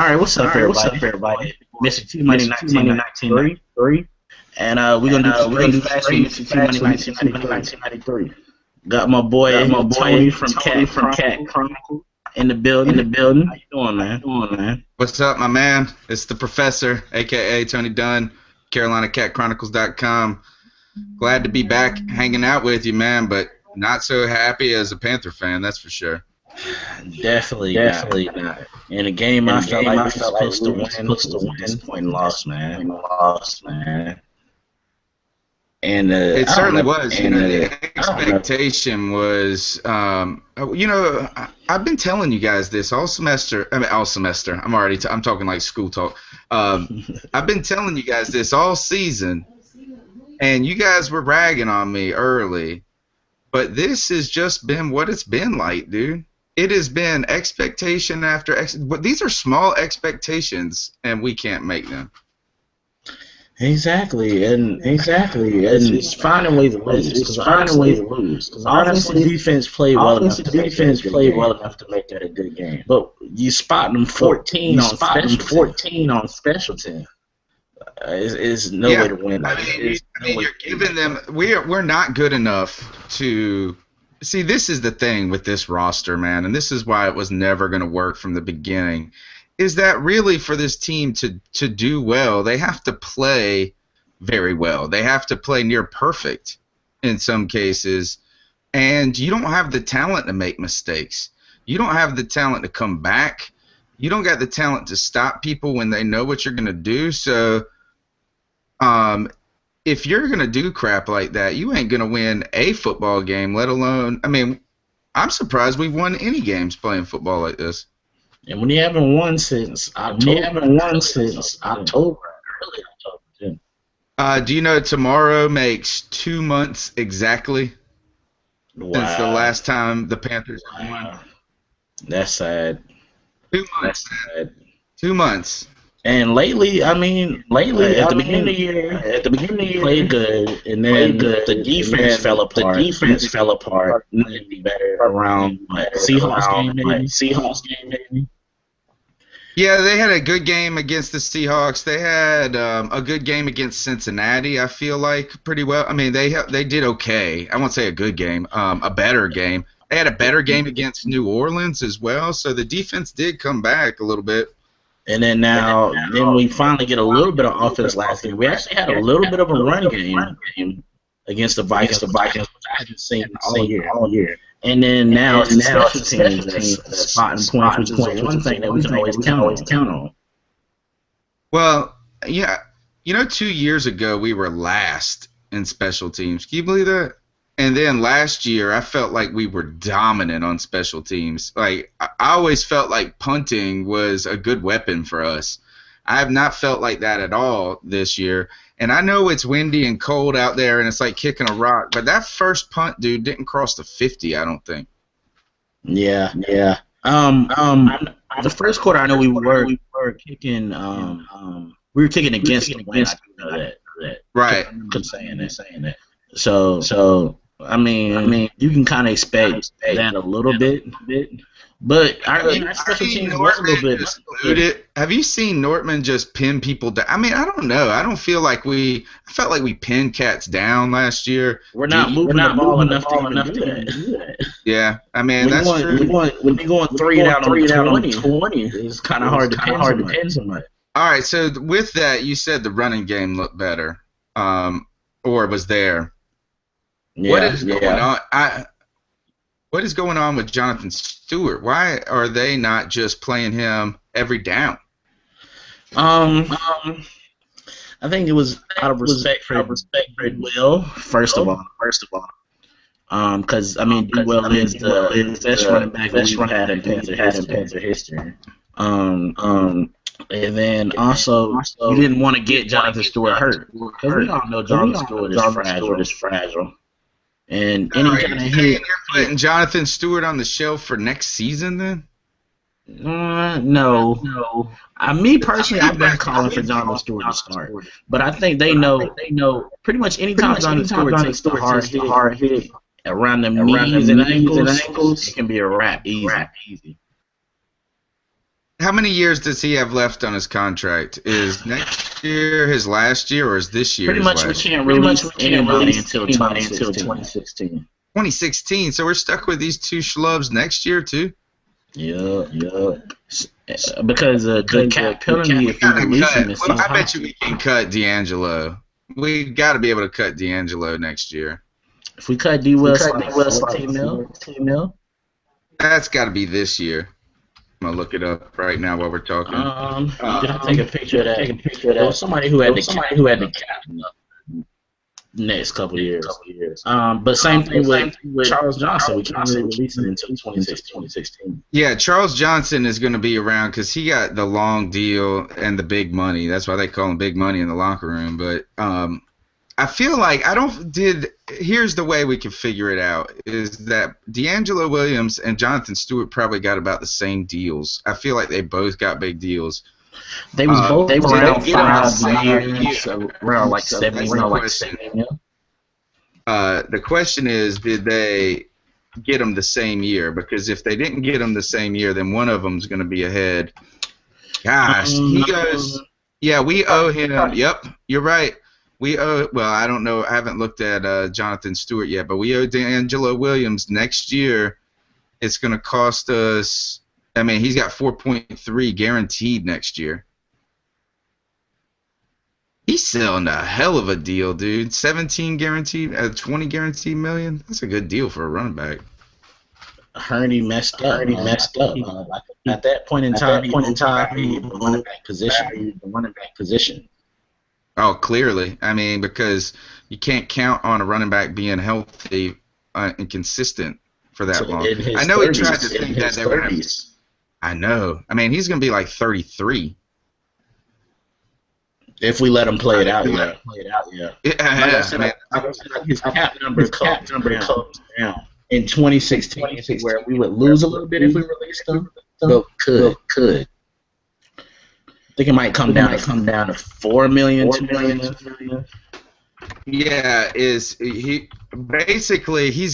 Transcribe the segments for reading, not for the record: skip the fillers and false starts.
right, what's up, everybody? Mr. T-Money1993. And we're going to do fast with Mr. T-Money1993. Got my boy Tony from Cat Chronicle in the building. How you doing, man? What's up, my man? It's the Professor, a.k.a. Tony Dunn, CarolinaCatChronicles.com. Glad to be back hanging out with you, man, but not so happy as a Panther fan, that's for sure. Definitely not. In a game I felt like we were supposed to win. Disappointing loss, man. And it certainly was. The expectation was, I've been telling you guys this all semester. I'm talking like school talk. I've been telling you guys this all season, and you guys were ragging on me early. But this has just been what it's been like, dude. It has been expectation after but these are small expectations, and we can't make them. Exactly. It's finding ways to lose. Offensive defense played well enough to make that a good game. But you spot them 14 on special teams. Is no way to win. You're giving them. We're not good enough to. See, this is the thing with this roster, man, and this is why it was never going to work from the beginning, is that really for this team to do well, they have to play very well. They have to play near perfect in some cases, and you don't have the talent to make mistakes. You don't have the talent to come back. You don't got the talent to stop people when they know what you're going to do, so if you're going to do crap like that, you ain't going to win a football game, let alone, I'm surprised we've won any games playing football like this. And when you haven't won since October, early October. Do you know tomorrow makes 2 months exactly since the last time the Panthers won? That's sad. 2 months. 2 months. And lately, at the beginning of the year, played good, and then the defense fell apart. Nothing better around Seahawks game, maybe. Yeah, they had a good game against the Seahawks. They had a good game against Cincinnati, I feel like, pretty well. They did okay. I won't say a good game, a better game. They had a better game against New Orleans as well, so the defense did come back a little bit. And then then we finally get a little bit of offense last game. We actually had a little bit of a run game against the Vikings, which I haven't seen all year. And then now it's the special teams that's spotting points, which is one thing that we can always count on. Well, yeah, 2 years ago we were last in special teams. Can you believe that? And then last year, I felt like we were dominant on special teams. Like, I always felt like punting was a good weapon for us. I have not felt like that at all this year. And I know it's windy and cold out there, and it's like kicking a rock. But that first punt, dude, didn't cross the 50, I don't think. Yeah. The first quarter, I know we were kicking. We were kicking against the wind. I do know that. Right. I'm saying that. So. You can kind of expect that a little bit, but our special teams was a little bit. Have you seen Nortman just pin people down? I don't know. I don't feel like I felt like we pinned cats down last year. We're not moving the ball enough to do that. Yeah, that's true. When you're going 3 down on 20, it's kind of hard to pin somebody. All right, so with that, you said the running game looked better, or was there. Yeah, what is going on? What is going on with Jonathan Stewart? Why are they not just playing him every down? I think it was out of respect for Will. First of all, because Will is the best running back we've had in Panther history. And then also, you didn't want to get Jonathan Stewart hurt, because we all know Jonathan Stewart is fragile. And any kind of hit. You're putting Jonathan Stewart on the shelf for next season, then? No. Me personally, I've been calling for Jonathan Stewart to start, but I think they know pretty much anytime Jonathan Stewart takes a hard hit around the knees and ankles, it can be a wrap easy. how many years does he have left on his contract? Is next year his last year, or is this year? Pretty much we can't release anybody until 2016. 2016. So we're stuck with these two schlubs next year too. Yeah. Because the cap penalty if we release him is so high. I bet you we can cut D'Angelo. We got to be able to cut D'Angelo next year. If we cut D-Will, $10 million. That's got to be this year. I'm gonna look it up right now while we're talking. Take a picture of that. There was somebody who had the cap in the next couple of years. But same thing with Charles Johnson. We can't really release him until 2016. Yeah, Charles Johnson is going to be around because he got the long deal and the big money. That's why they call him big money in the locker room. But I feel like here's the way we can figure it out is that D'Angelo Williams and Jonathan Stewart probably got about the same deals. I feel like they both got big deals. They was around 5 years, so around like 7 years. The question is, did they get them the same year? Because if they didn't get them the same year, then one of them's going to be ahead. Gosh, he goes, yeah, we owe him. Yep, you're right. We owe, well, I don't know. I haven't looked at Jonathan Stewart yet, but we owe D'Angelo Williams next year. It's going to cost us, I mean, he's got 4.3 guaranteed next year. He's selling a hell of a deal, dude. 17 guaranteed, 20 guaranteed million. That's a good deal for a running back. Hurney messed up. At that point in time, he was the running back position. Oh, clearly. I mean, because you can't count on a running back being healthy and consistent for that long. I know he tried to think that they were going to. I know. I mean, he's going to be like 33. If we let him play it out, yeah. His cap number comes down. In 2016, where we would lose a little bit if we released him, but could. I think it might come down to 4 million, 2 million. Yeah, he's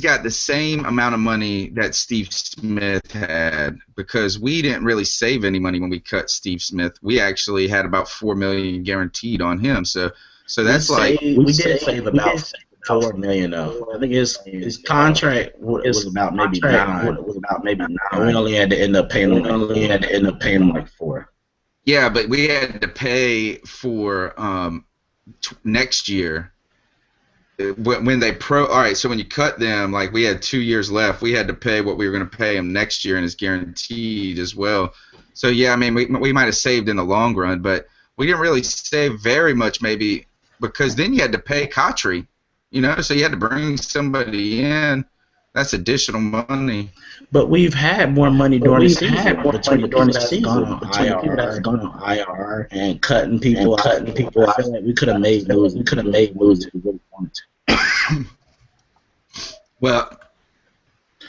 got the same amount of money that Steve Smith had because we didn't really save any money when we cut Steve Smith. We actually had about 4 million guaranteed on him. So that's we did save about 4 million though. I think his contract was about maybe 9. We only had to end up paying him like 4. Yeah, but we had to pay for next year. When they all right, so when you cut them, like we had 2 years left, we had to pay what we were going to pay him next year, and it's guaranteed as well. So yeah, I mean, we might have saved in the long run, but we didn't really save very much, maybe, because then you had to pay Kotri, so you had to bring somebody in. That's additional money. But we've had more money during the season. Between the people that's gone on IR and cutting people out. I feel like we could have made moves. If we really wanted to. Well,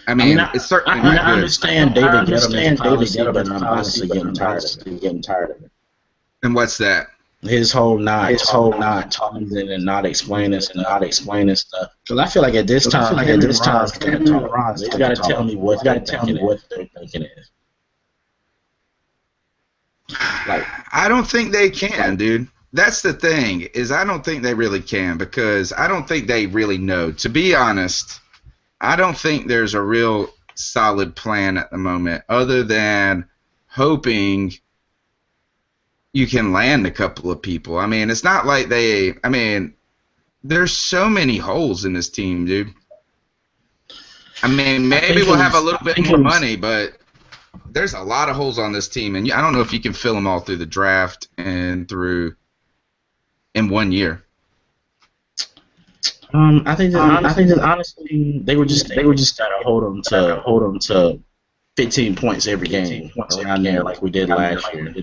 I mean, it's certainly not I understand David Gettleman's policy, but I'm honestly getting tired of it. And what's that? His whole not talking and not explaining stuff. Because I feel like at this time, they gotta tell me what they're thinking is. Like, I don't think they can, dude. That's the thing, is I don't think they really can, because I don't think they really know. To be honest, I don't think there's a real solid plan at the moment, other than hoping you can land a couple of people. I mean, it's not like there's so many holes in this team, dude. I mean, maybe we'll have a little bit more money, but there's a lot of holes on this team, and I don't know if you can fill them all through the draft and in 1 year. I think that honestly, they were just gotta hold them to 15 points every game around there, like we did last year,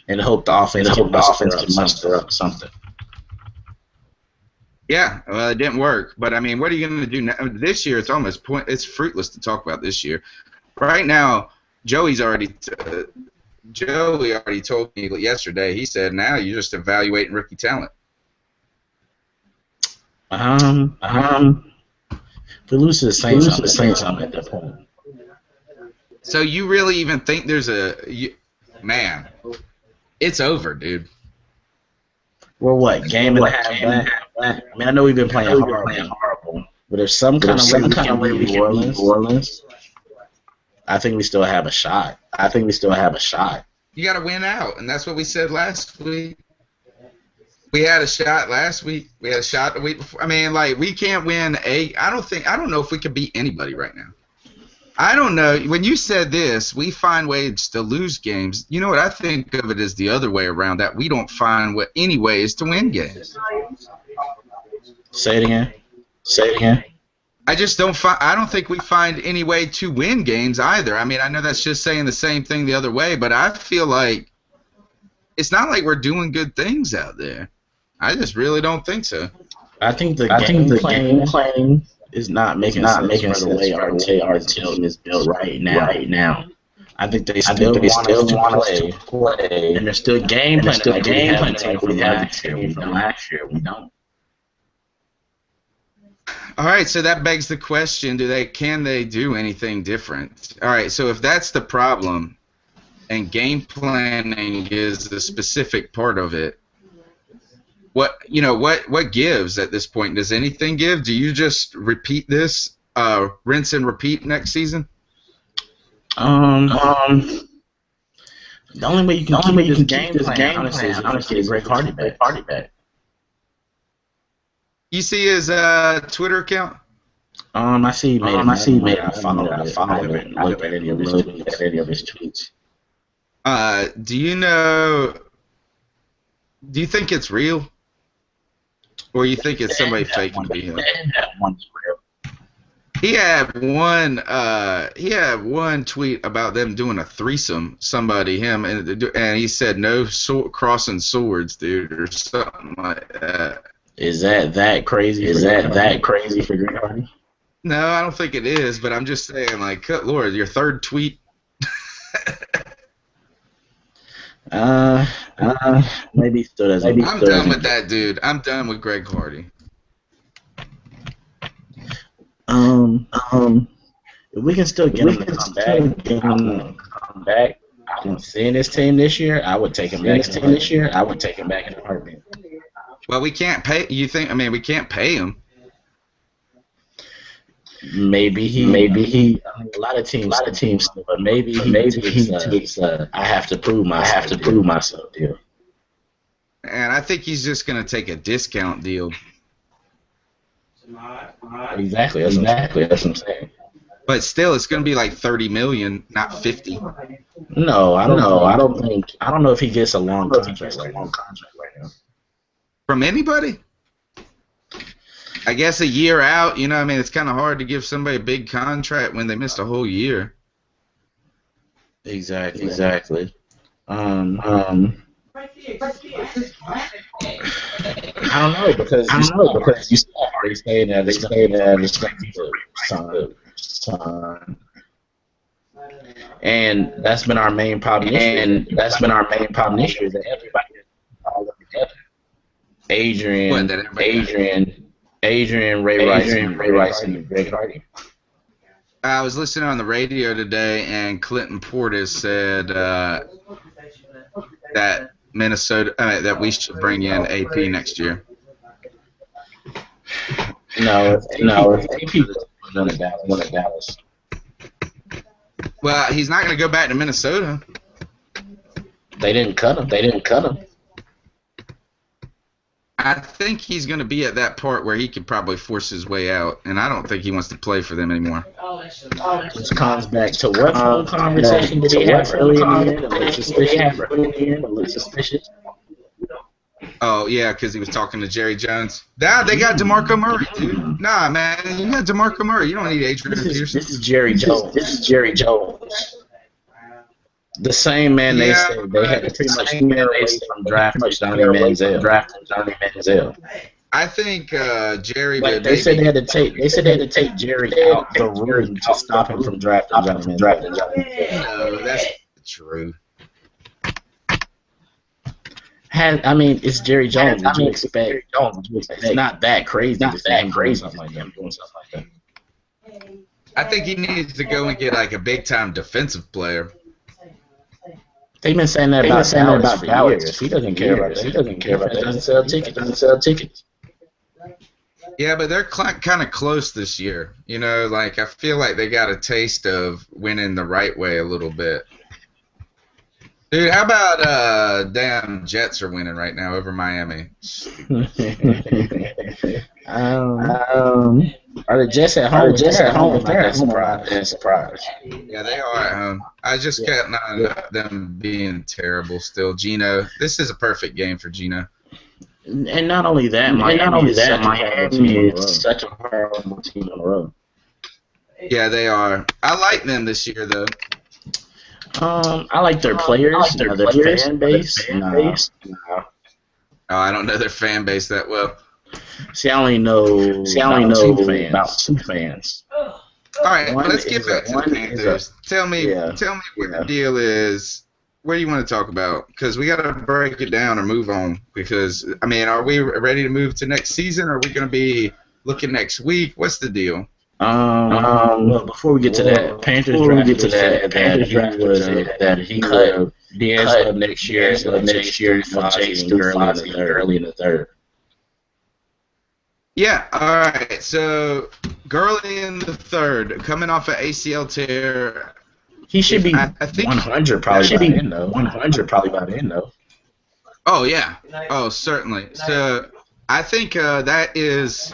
and hope the offense can muster up something. Yeah, well, it didn't work, but I mean, what are you going to do now? This year? It's fruitless to talk about this year. Right now, Joey already told me yesterday. He said, now you're just evaluating rookie talent. If we lose to the Saints, I'm at that point. So you really even think there's man, it's over, dude. We're what, game and a half back? I mean, I know we've been playing horrible, but if some kind of way we can beat New Orleans, I think we still have a shot. You got to win out, and that's what we said last week. We had a shot last week. We had a shot the week before. I mean, like, we can't win I don't know if we can beat anybody right now. I don't know. When you said this, we find ways to lose games. You know what? I think of it as the other way around, that we don't find any ways to win games. Say it again. I just don't find. I don't think we find any way to win games either. I mean, I know that's just saying the same thing the other way, but I feel like it's not like we're doing good things out there. I just really don't think so. I think the game playing is not making sense for the way our team is built right now. I think they still want us to play, and they're still game planning like we had from last year. We don't. All right, so that begs the question: can they do anything different? All right, so if that's the problem, and game planning is the specific part of it, what gives at this point? Does anything give? Do you just repeat this, rinse and repeat next season? The only way you can keep this game plan, honestly, is get Greg Hardy back. You see his Twitter account? I see. I follow it. I haven't looked at any of his tweets. Do you think it's real? Or you think it's somebody faking to be him? That one's real. He had one tweet about them doing a threesome. Him, and he said no crossing swords, dude, or something like that. Is that crazy? That crazy for Greg Hardy? No, I don't think it is. But I'm just saying, like, good Lord, your third tweet. Maybe still doesn't. I'm done with that, dude. I'm done with Greg Hardy. If we can still get him to come back, I'm seeing this team this year. I would take him back. I would take him back in a heartbeat. Well, we can't pay. You think? I mean, we can't pay him. Maybe he. A lot of teams, but maybe he takes. I have to prove myself deal. And I think he's just gonna take a discount deal. Exactly. That's what I'm saying. But still, it's gonna be like $30 million, not $50. No, I don't know. I don't know if he gets a long contract right now. From anybody? I guess a year out, I mean, it's kind of hard to give somebody a big contract when they missed a whole year. Exactly. I don't know because you still already saying that it's going to sign. And that's been our main problem. This year is that everybody is all together. Adrian, Ray Rice, and Greg Hardy. I was listening on the radio today, and Clinton Portis said that that we should bring in AP next year. No, if AP was one of Dallas. Well, he's not going to go back to Minnesota. They didn't cut him. I think he's going to be at that part where he could probably force his way out, and I don't think he wants to play for them anymore. This comes back to what whole conversation did he have early in the year? A little suspicious. Oh, yeah, because he was talking to Jerry Jones. They got DeMarco Murray, dude. Nah, man, you got DeMarco Murray. You don't need Adrian Peterson. This is Jerry Jones. The same man they said they had to pretty much get away from drafting Johnny Manziel. I think Jerry. Like they said they had to take Jerry out the room to stop him from drafting Johnny Manziel. No, that's true. It's Jerry Jones. What you expect? It's not that crazy. Something like that. I think he needs to go and get like a big time defensive player. They've been saying that about Dallas for years. He doesn't care about that. He doesn't care about that. Doesn't sell tickets. Doesn't sell tickets. Yeah, but they're kind of close this year. You know, like I feel like they got a taste of winning the right way a little bit. Dude, how about damn Jets are winning right now over Miami? Are the Jets at home? They're surprised. Yeah, they are at home. I just kept not them being terrible still. Gino, this is a perfect game for Gino. And not only that, Miami is such a horrible team on the road. Yeah, they are. I like them this year, though. I like their players, their fan base. No. Oh, I don't know their fan base that well. See, I only know about two fans. All right, let's get back to the Panthers. Tell me what the deal is. What do you want to talk about? Because we got to break it down or move on. Because, I mean, are we ready to move to next season? Or are we going to be looking next week? What's the deal? Well, before we get to that, Panthers drafted that he would D'Angelo next year, Chase early in the third. Yeah, all right. So, Gurley in the third, coming off an ACL tear. He should be 100 probably by then, though. 100 probably by then, though. Oh, yeah. Oh, certainly. So, I think that is...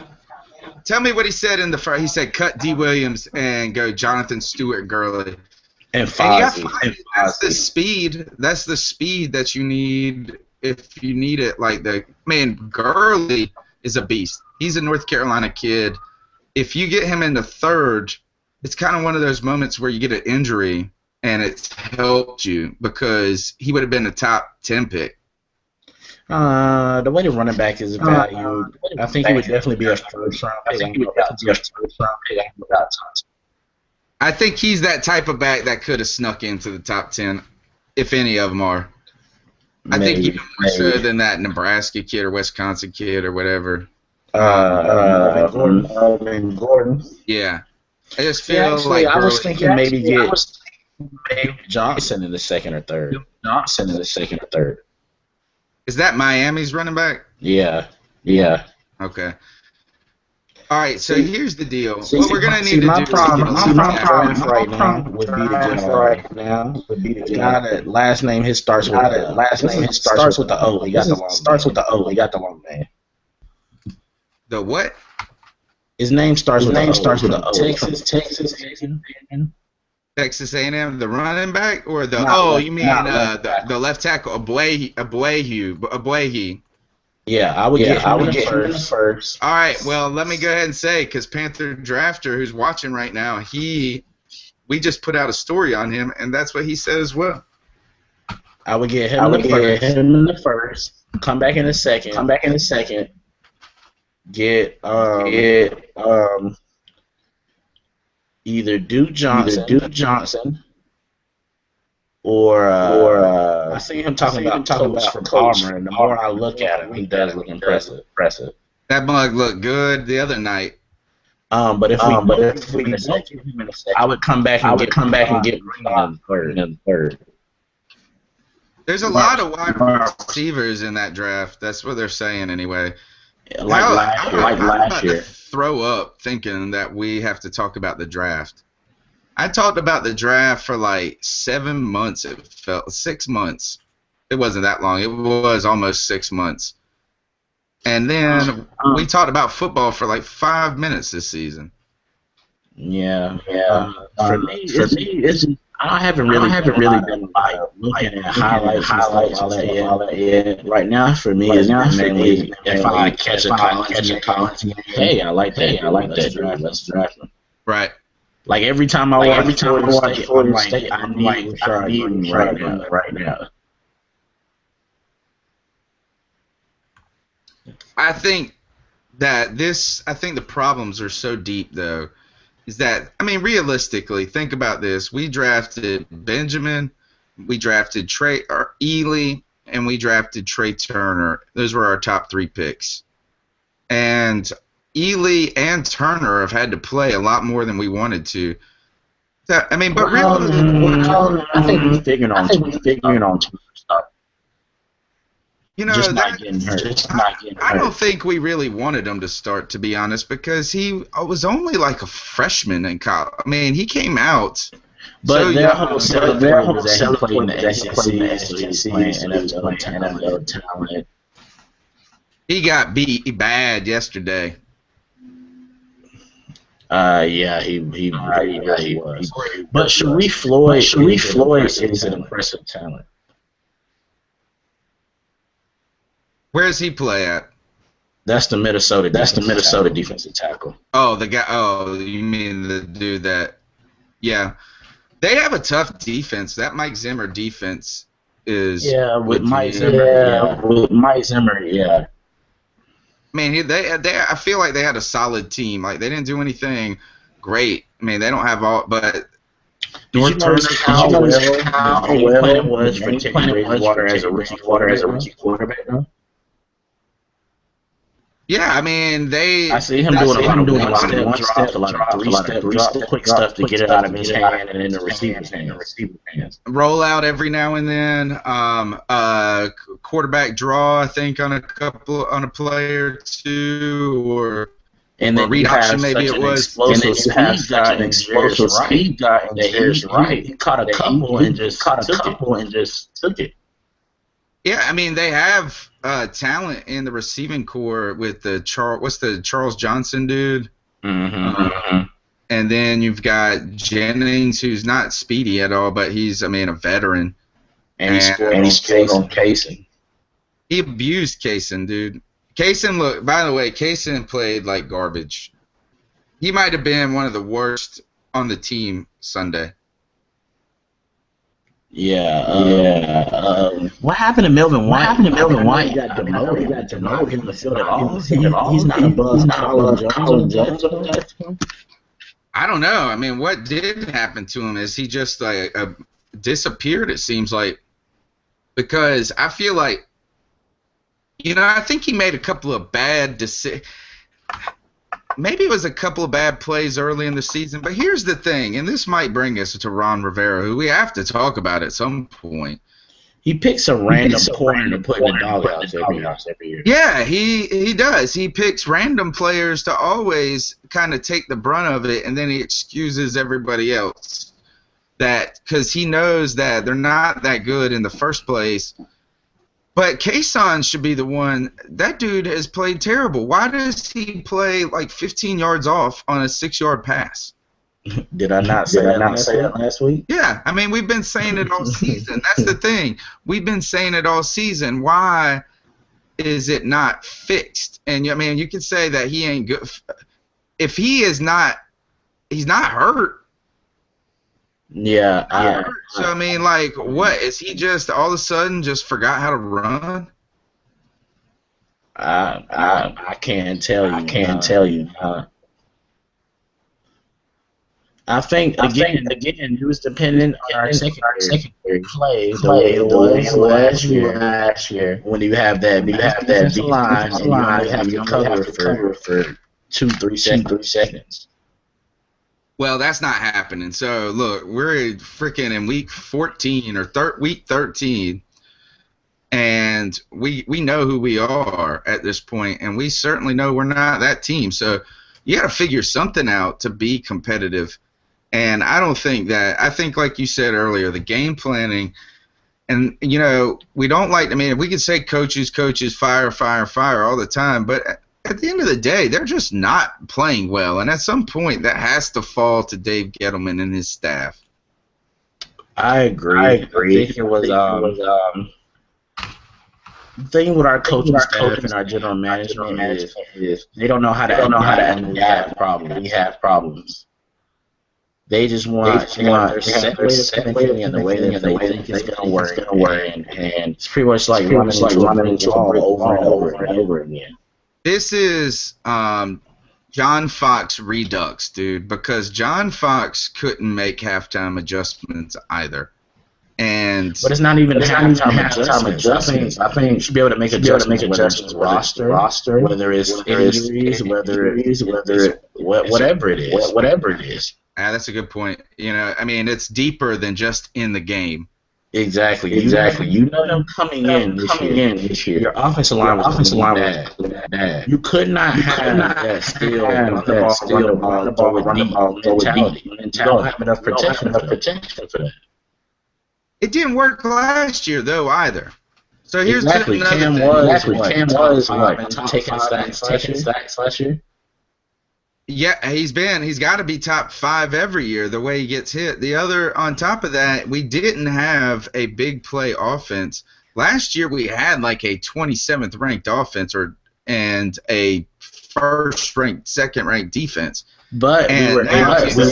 Tell me what he said in the first. He said, cut D. Williams and go Jonathan Stewart Gurley. And Fozzie. That's the speed. That's the speed that you need if you need it. Like, Gurley is a beast. He's a North Carolina kid. If you get him in the third, it's kind of one of those moments where you get an injury and it's helped you because he would have been a top 10 pick. The way the running back is valued, I think he would definitely be a first round pick. I think he's that type of back that could have snuck into the top 10, if any of them are. I think even more so than that Nebraska kid or Wisconsin kid or whatever. Gordon. Yeah. I just feel like I was thinking maybe get Johnson in the second or third. Is that Miami's running back? Yeah. Okay. All right, so here's the deal. What we're going to need to do is get right now would be the guy that last name starts with the O. He got the long name. The what? His name starts with the O. Texas A&M, the running back, or the the left tackle, Abwehi. Yeah, I would get him first. All right, well, let me go ahead and say, because Panther Drafter, who's watching right now, we just put out a story on him, and that's what he said as well. I would get him in the first. Come back in the second. Get either Duke Johnson, or I see him talking about from Palmer, and the more I look at him, he does look impressive. That mug looked good the other night. But if we don't give him in a second, I would come back and get Green in third. There's a lot of wide receivers in that draft. That's what they're saying anyway. Yeah, last year. Throw up thinking that we have to talk about the draft. I talked about the draft for like 7 months. It felt 6 months. It wasn't that long. It was almost 6 months. And then we talked about football for like 5 minutes this season. Yeah. For me, it's I haven't really been like looking at highlights and stuff all that. Right now, for me, it's mainly if I catch a college game. Hey, I like that draft. Let's draft them. Right. Like every time I watch Florida State, I need right now. I think the problems are so deep though. Is that, I mean, realistically, think about this. We drafted Benjamin, we drafted Ely, and we drafted Trey Turner. Those were our top 3 picks. And Ely and Turner have had to play a lot more than we wanted to. I mean, but Well, really, I think he's figuring on too much stuff. you know, Just not getting hurt. I don't think we really wanted him to start, to be honest, because he was only like a freshman in college. I mean, he came out. But their whole selling point was that he played in the SEC, so he's playing NFL talent. He got beat bad yesterday. Yeah, he really was. But Sharif Floyd is an impressive talent. Where does he play at? That's the Minnesota defensive tackle. Oh, the guy. Oh, you mean the dude that? Yeah, they have a tough defense. That Mike Zimmer defense is. Yeah, with Mike Zimmer. Yeah. I mean, I feel like they had a solid team. Like, they didn't do anything great. I mean, they don't have all, but. Did you notice how well it was for Teddy Bridgewater as a rookie quarterback? Yeah, I mean, I see him doing a lot of one-step, a lot of three-step, quick stuff to get it out of his hand and in the receiver's hands. Roll out every now and then. Quarterback draw, I think, on a play or two, or read option, maybe it was. And then you have such an explosive speed guy in Harris Wright. He caught a couple and just took it. Yeah, I mean, they have talent in the receiving core with the Charles Johnson dude? Mm-hmm. And then you've got Jennings, who's not speedy at all, but he's, a veteran. And he scored on Kaysen. He abused Kaysen, dude. Kaysen, by the way, Kaysen played like garbage. He might have been one of the worst on the team Sunday. What happened to Melvin White? He got demoted. He got demoted in the field at all. He's not above Colin Jones. I don't know. I mean, what did happen to him? Is he just like disappeared? It seems like, because I feel like, I think he made a couple of bad decisions. Maybe it was a couple of bad plays early in the season, but here's the thing, and this might bring us to Ron Rivera, who we have to talk about at some point. He picks a random corner to put in the doghouse every year. Yeah, he does. He picks random players to always kind of take the brunt of it, and then he excuses everybody else. Because he knows that they're not that good in the first place. But Kaysen should be the one. That dude has played terrible. Why does he play like 15 yards off on a 6-yard pass? Did I not say that last week? Yeah, I mean, we've been saying it all season. That's the thing. We've been saying it all season. Why is it not fixed? And you can say that he ain't good. If he is not, he's not hurt. Yeah. So what is he just all of a sudden just forgot how to run? I can't tell you. I think again it was dependent on our secondary play the way it was last year. When you have that defensive line and you only have to cover for 2-3 seconds. Well, that's not happening. So, look, we're freaking in week 14 or week 13, and we know who we are at this point, and we certainly know we're not that team. So, you got to figure something out to be competitive. And I don't think that – I think, like you said earlier, the game planning – and, we don't like – we could say coaches, fire all the time, but – at the end of the day, they're just not playing well, and at some point, that has to fall to Dave Gettleman and his staff. I agree. I think it was the thing with our coaching staff and our general management is they don't know how to adapt problems. We have problems. They just want their set way of thinking and the way that they think it's going to work, and it's pretty much like running into a brick wall over and over again. This is John Fox Redux, dude, because John Fox couldn't make halftime adjustments either. But it's not even halftime adjustments. I think you should be able to make adjustments roster, whether it's injuries, whatever it is. That's a good point. You know, I mean, it's deeper than just in the game. Exactly. You You know, coming in this year, your offensive line was really bad. You could not have that still run the ball, throw it deep mentality. You don't have enough protection for that. It didn't work last year though either. So here's Exactly. another Cam thing. was taking sacks last year. Yeah, he's got to be top 5 every year the way he gets hit. The other, on top of that, we didn't have a big play offense. Last year we had like a 27th ranked offense and a first ranked, second ranked defense. But we were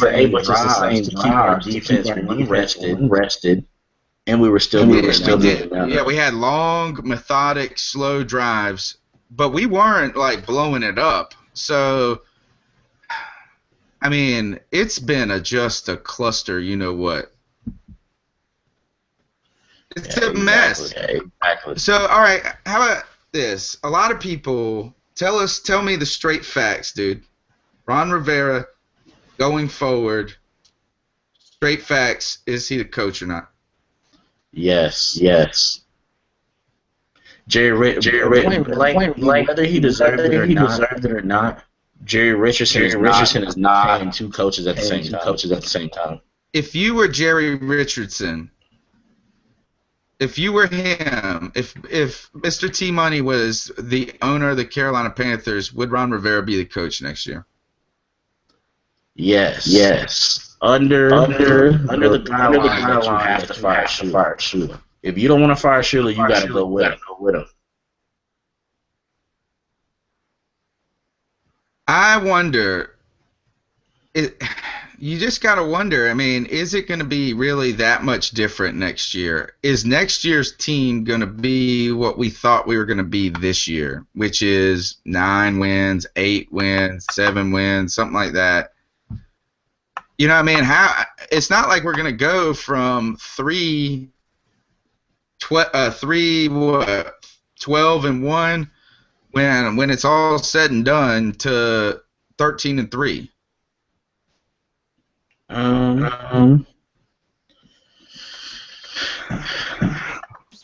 able to keep our defense rested, and we were still doing that. Yeah, we had long, methodic, slow drives, but we weren't like blowing it up. So I mean, it's been just a cluster, you know what. It's a mess. Exactly. So, all right, how about this? A lot of people tell me the straight facts, dude. Ron Rivera, going forward, straight facts, is he the coach or not? Yes. Jerry whether he deserved it or not, Jerry Richardson is not paying 2 coaches at the same time. If you were Jerry Richardson, if you were him, if Mr. T Money was the owner of the Carolina Panthers, would Ron Rivera be the coach next year? Yes. Under the guidelines, you have to fire Shula. If you don't want to fire Shula, you got to go with him. I wonder, you just got to wonder, I mean, is it going to be really that much different next year? Is next year's team going to be what we thought we were going to be this year, which is 9 wins, 8 wins, 7 wins, something like that? You know what I mean? It's not like we're going to go from 12-1 when it's all said and done to 13-3.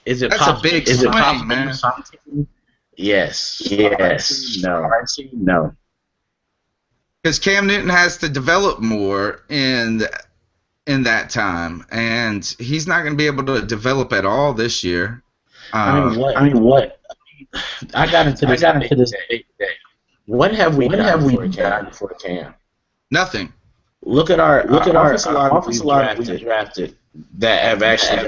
Is it That's possible? a big Is it swing, possible, man? Yes. No. Because Cam Newton has to develop more in that time, and he's not going to be able to develop at all this year. I mean, what? I got into this debate today. What have we done for Cam? Nothing. Look at our offensive line we drafted that have actually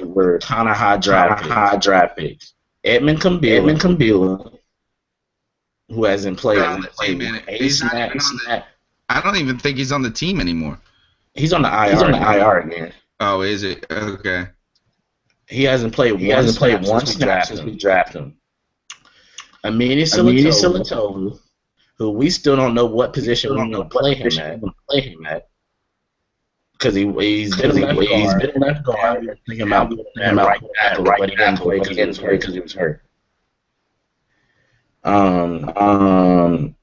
were kind of high draft picks. Edmund Kambila, who hasn't played. Wait a minute. I don't even think he's on the team anymore. He's on the IR again. Oh, is it? Okay. He hasn't played one snap since we drafted him. Amini Silatovu, who we still don't know what position we're going to play him at. Because he's been left guard. Thinking about putting him out but he didn't play because he was hurt. And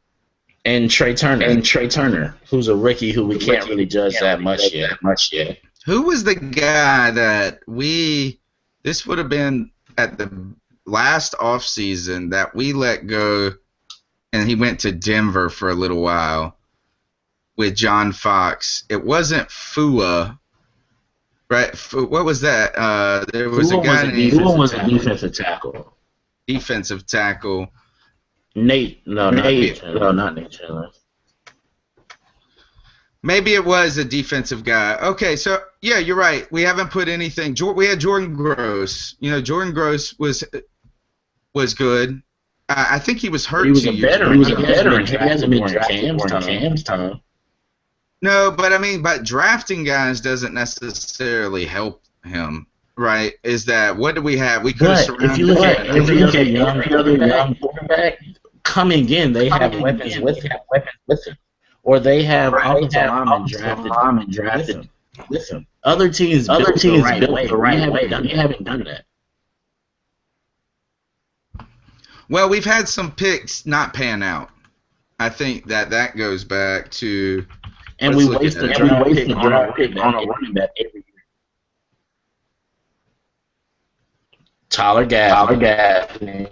Trey Turner, who's a rookie who we can't really judge that much yet. Who was the guy that this would have been at the last offseason that we let go, and he went to Denver for a little while with John Fox? It wasn't Fua, right? What was that? There was a guy named Fua was a defensive tackle. Defensive tackle. Not Nate Chandler. Maybe it was a defensive guy. Okay, so yeah, you're right. We haven't put anything. We had Jordan Gross. You know, Jordan Gross was good. I think he was hurt. He was a veteran. He hasn't been drafted Cam's time. No, but I mean, drafting guys doesn't necessarily help him, right? Is that what do we have? We could have surrounded. If you look at every other young quarterback coming in, they have weapons with him. Or they have offensive linemen drafted with them. Other teams built the right way. We haven't done that. Well, we've had some picks not pan out. I think that goes back to. And we waste the draft pick on a running back every year. Tyler Gaffney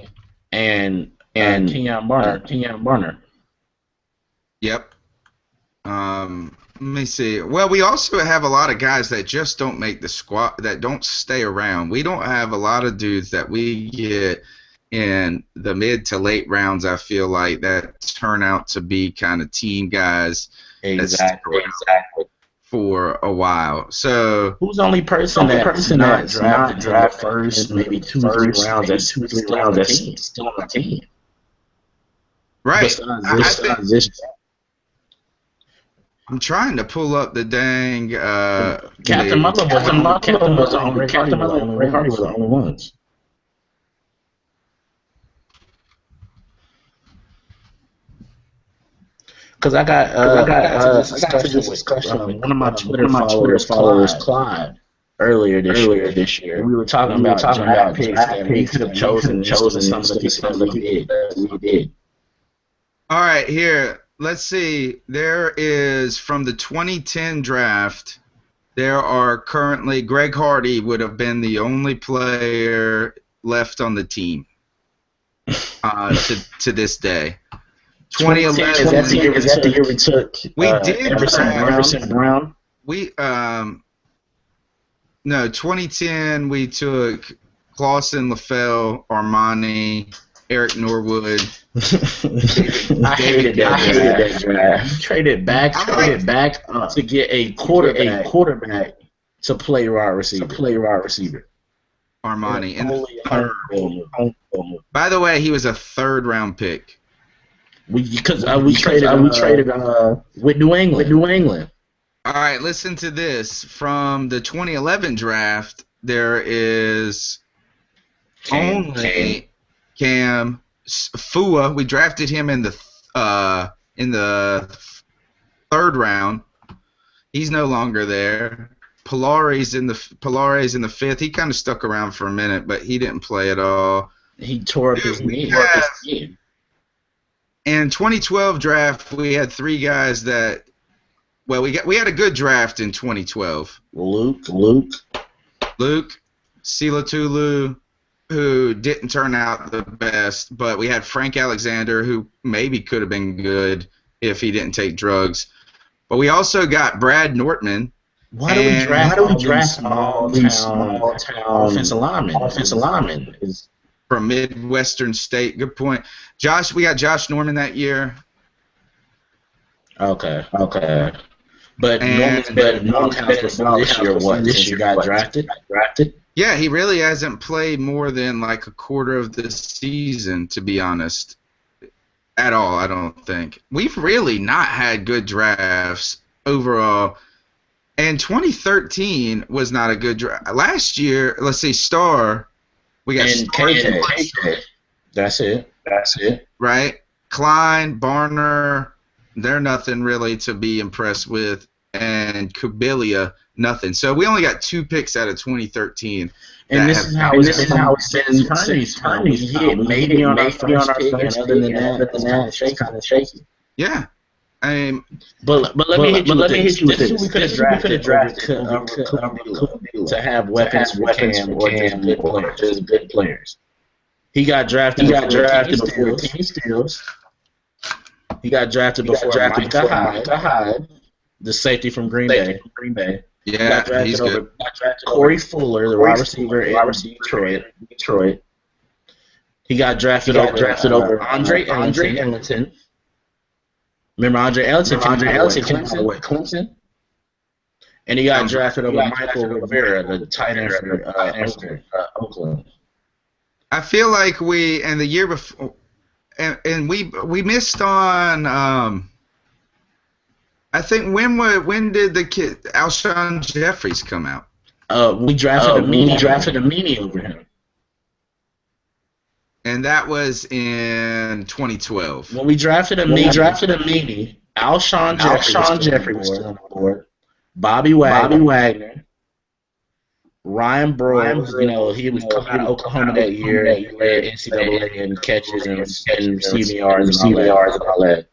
and Kenyon Barner. Yep. Let me see. Well, we also have a lot of guys that just don't make the squad, that don't stay around. We don't have a lot of dudes that we get in the mid to late rounds, I feel like, that turn out to be kind of team guys. Exactly. For a while. So who's the only person that's not drafted first, maybe two, 3 rounds that's still on the team? Right. I'm trying to pull up the dang. Captain Mullen was the only. Captain Mullen and Ray Hardy were the only ones. Because I got to this discussion with one of my Twitter followers, Clyde, earlier this year. We were talking about draft picks that we could have chosen some of the stuff that we did. All right, here. Let's see. There is, from the 2010 draft, there are currently, Greg Hardy would have been the only player left on the team to this day. 2011 is that the year we took Everson Brown? No, 2010 we took Clausen, LaFell, Armani, Eric Norwood. I hated that draft. Traded back to get a quarterback to play wide receiver. Armani. And by the way, he was a 3rd round pick. We traded with New England. All right, listen to this. From the 2011 draft, there is only Cam Fua. We drafted him in the 3rd round. He's no longer there. Pilares in the 5th. He kind of stuck around for a minute, but he didn't play at all. He tore up his knee. In 2012 draft, we had 3 guys that. Well, we had a good draft in 2012. Luke, Silatulu, who didn't turn out the best, but we had Frank Alexander, who maybe could have been good if he didn't take drugs. But we also got Brad Nortman. Why do we draft small town offensive linemen? From Midwestern State. Good point. We got Josh Norman that year. Okay. But Norman's before this year, since he got drafted? Yeah, he really hasn't played more than like a quarter of the season, to be honest. At all, I don't think. We've really not had good drafts overall. And 2013 was not a good draft. Last year, let's see, Star, we got KJ. That's it. Right? Klein, Barner, they're nothing really to be impressed with. And Kubilia, nothing. So we only got 2 picks out of 2013. And this is how it's been turning. We hit maybe on our first pick, and other than that, it's kind of shaky. Yeah. But let me hit you with this. We could have drafted to have weapons for Cam or just good players. He got drafted before Team Steals. He got drafted before Micah Hyde, the safety from Green Bay. Yeah, he's good. Corey Fuller, the wide receiver in Detroit. He got drafted over Andre Ellington. Remember Andre Ellington came out with Clemson? And he got drafted over Michael Rivera, the tight end for Oakland. I feel like the year before, and we missed on. I think when did the kid Alshon Jeffries come out? We drafted a meanie over him. And that was in 2012. When we drafted a meanie, Alshon Jeffries was on the board. Bobby Wagner. Ryan Broyles, he was coming out of Oklahoma that year. He led NCAA in catches and receiving yards and all that.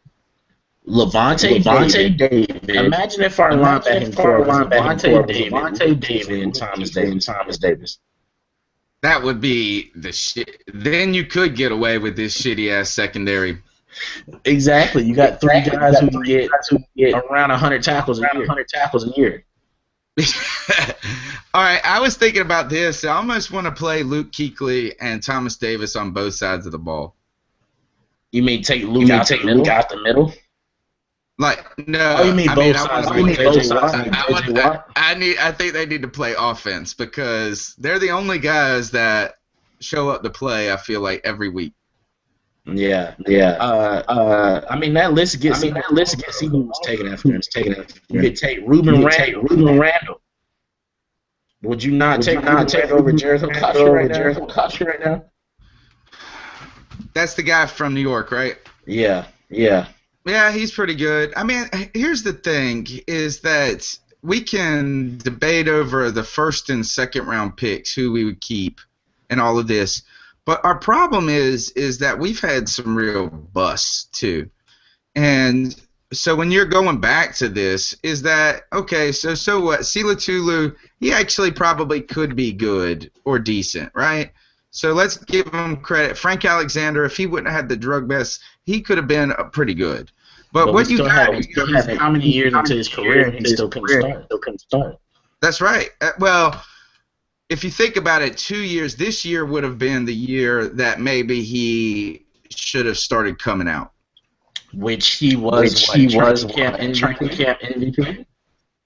Levante David. Imagine if our linebacking core was Levante David and Thomas Davis. That would be the shit. Then you could get away with this shitty ass secondary. Exactly. You got three guys who get around 100 tackles a year. All right, I was thinking about this. I almost want to play Luke Kuechly and Thomas Davis on both sides of the ball. You mean take Luke out the middle? Like no, oh, you mean both sides? I think they need to play offense because they're the only guys that show up to play. I feel like every week. Yeah. I mean that list gets who was taken after him. You could take Ruben Randall. Would you not take over Jericho Cotcher right now? That's the guy from New York, right? Yeah. Yeah, he's pretty good. I mean, here's the thing, is that we can debate over the first and second round picks, who we would keep, and all of this. But our problem is that we've had some real busts, too. And so when you're going back to this, is that, okay, so what? Sila Tulu, he actually probably could be good or decent, right? So let's give him credit. Frank Alexander, if he wouldn't have had the drug mess, he could have been pretty good. But what you got? How many years into his career he still couldn't start? That's right. Well, if you think about it, 2 years. This year would have been the year that maybe he should have started coming out. Which he was. Training camp MVP.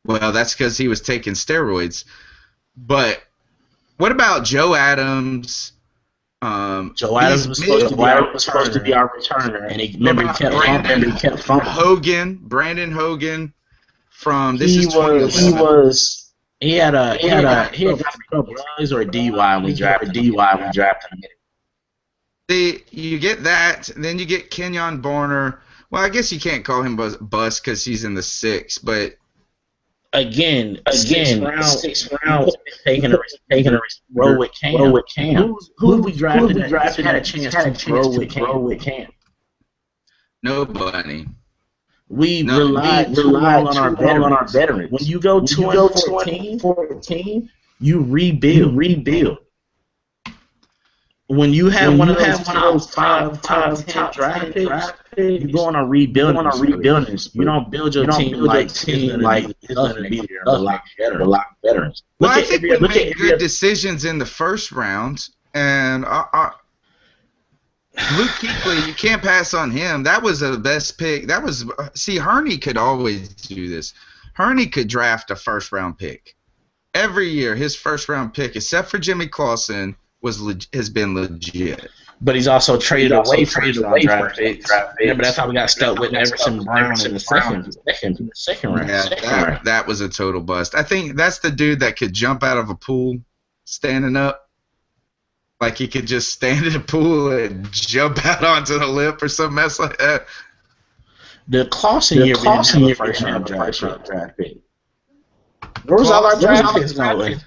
Well, that's because he was taking steroids. But what about Joe Adams? Joe Adams was supposed to be our returner, and he kept fumbling. Brandon Hogan from he had a drugs or a DUI when we drafted him. You get that, and then you get Kenyon Barner. Well, I guess you can't call him bust because he's in the 6, but Again, 6 rounds taking a roll with Cam. Who we drafted that had a chance to grow with Cam? Nobody. We relied on our veterans. When you go 2-14, you rebuild. When you have one of those top 10 draft picks, you go on a rebuilding. You don't build your team like it's going to be a lot veterans. Well, I think we made good decisions in the first round, and Luke Kuechly, you can't pass on him. That was the best pick. Herney could always do this. Herney could draft a first-round pick. Every year, his first-round pick, except for Jimmy Clausen, has been legit. But he's also traded away draft picks. Remember, that's how we got stuck with Everson Brown in the second round. Yeah, that was a total bust. I think that's the dude that could jump out of a pool standing up. Like he could just stand in a pool and jump out onto the lip or some mess like that. The Clausen year first round draft pick. Where was all our draft picks going?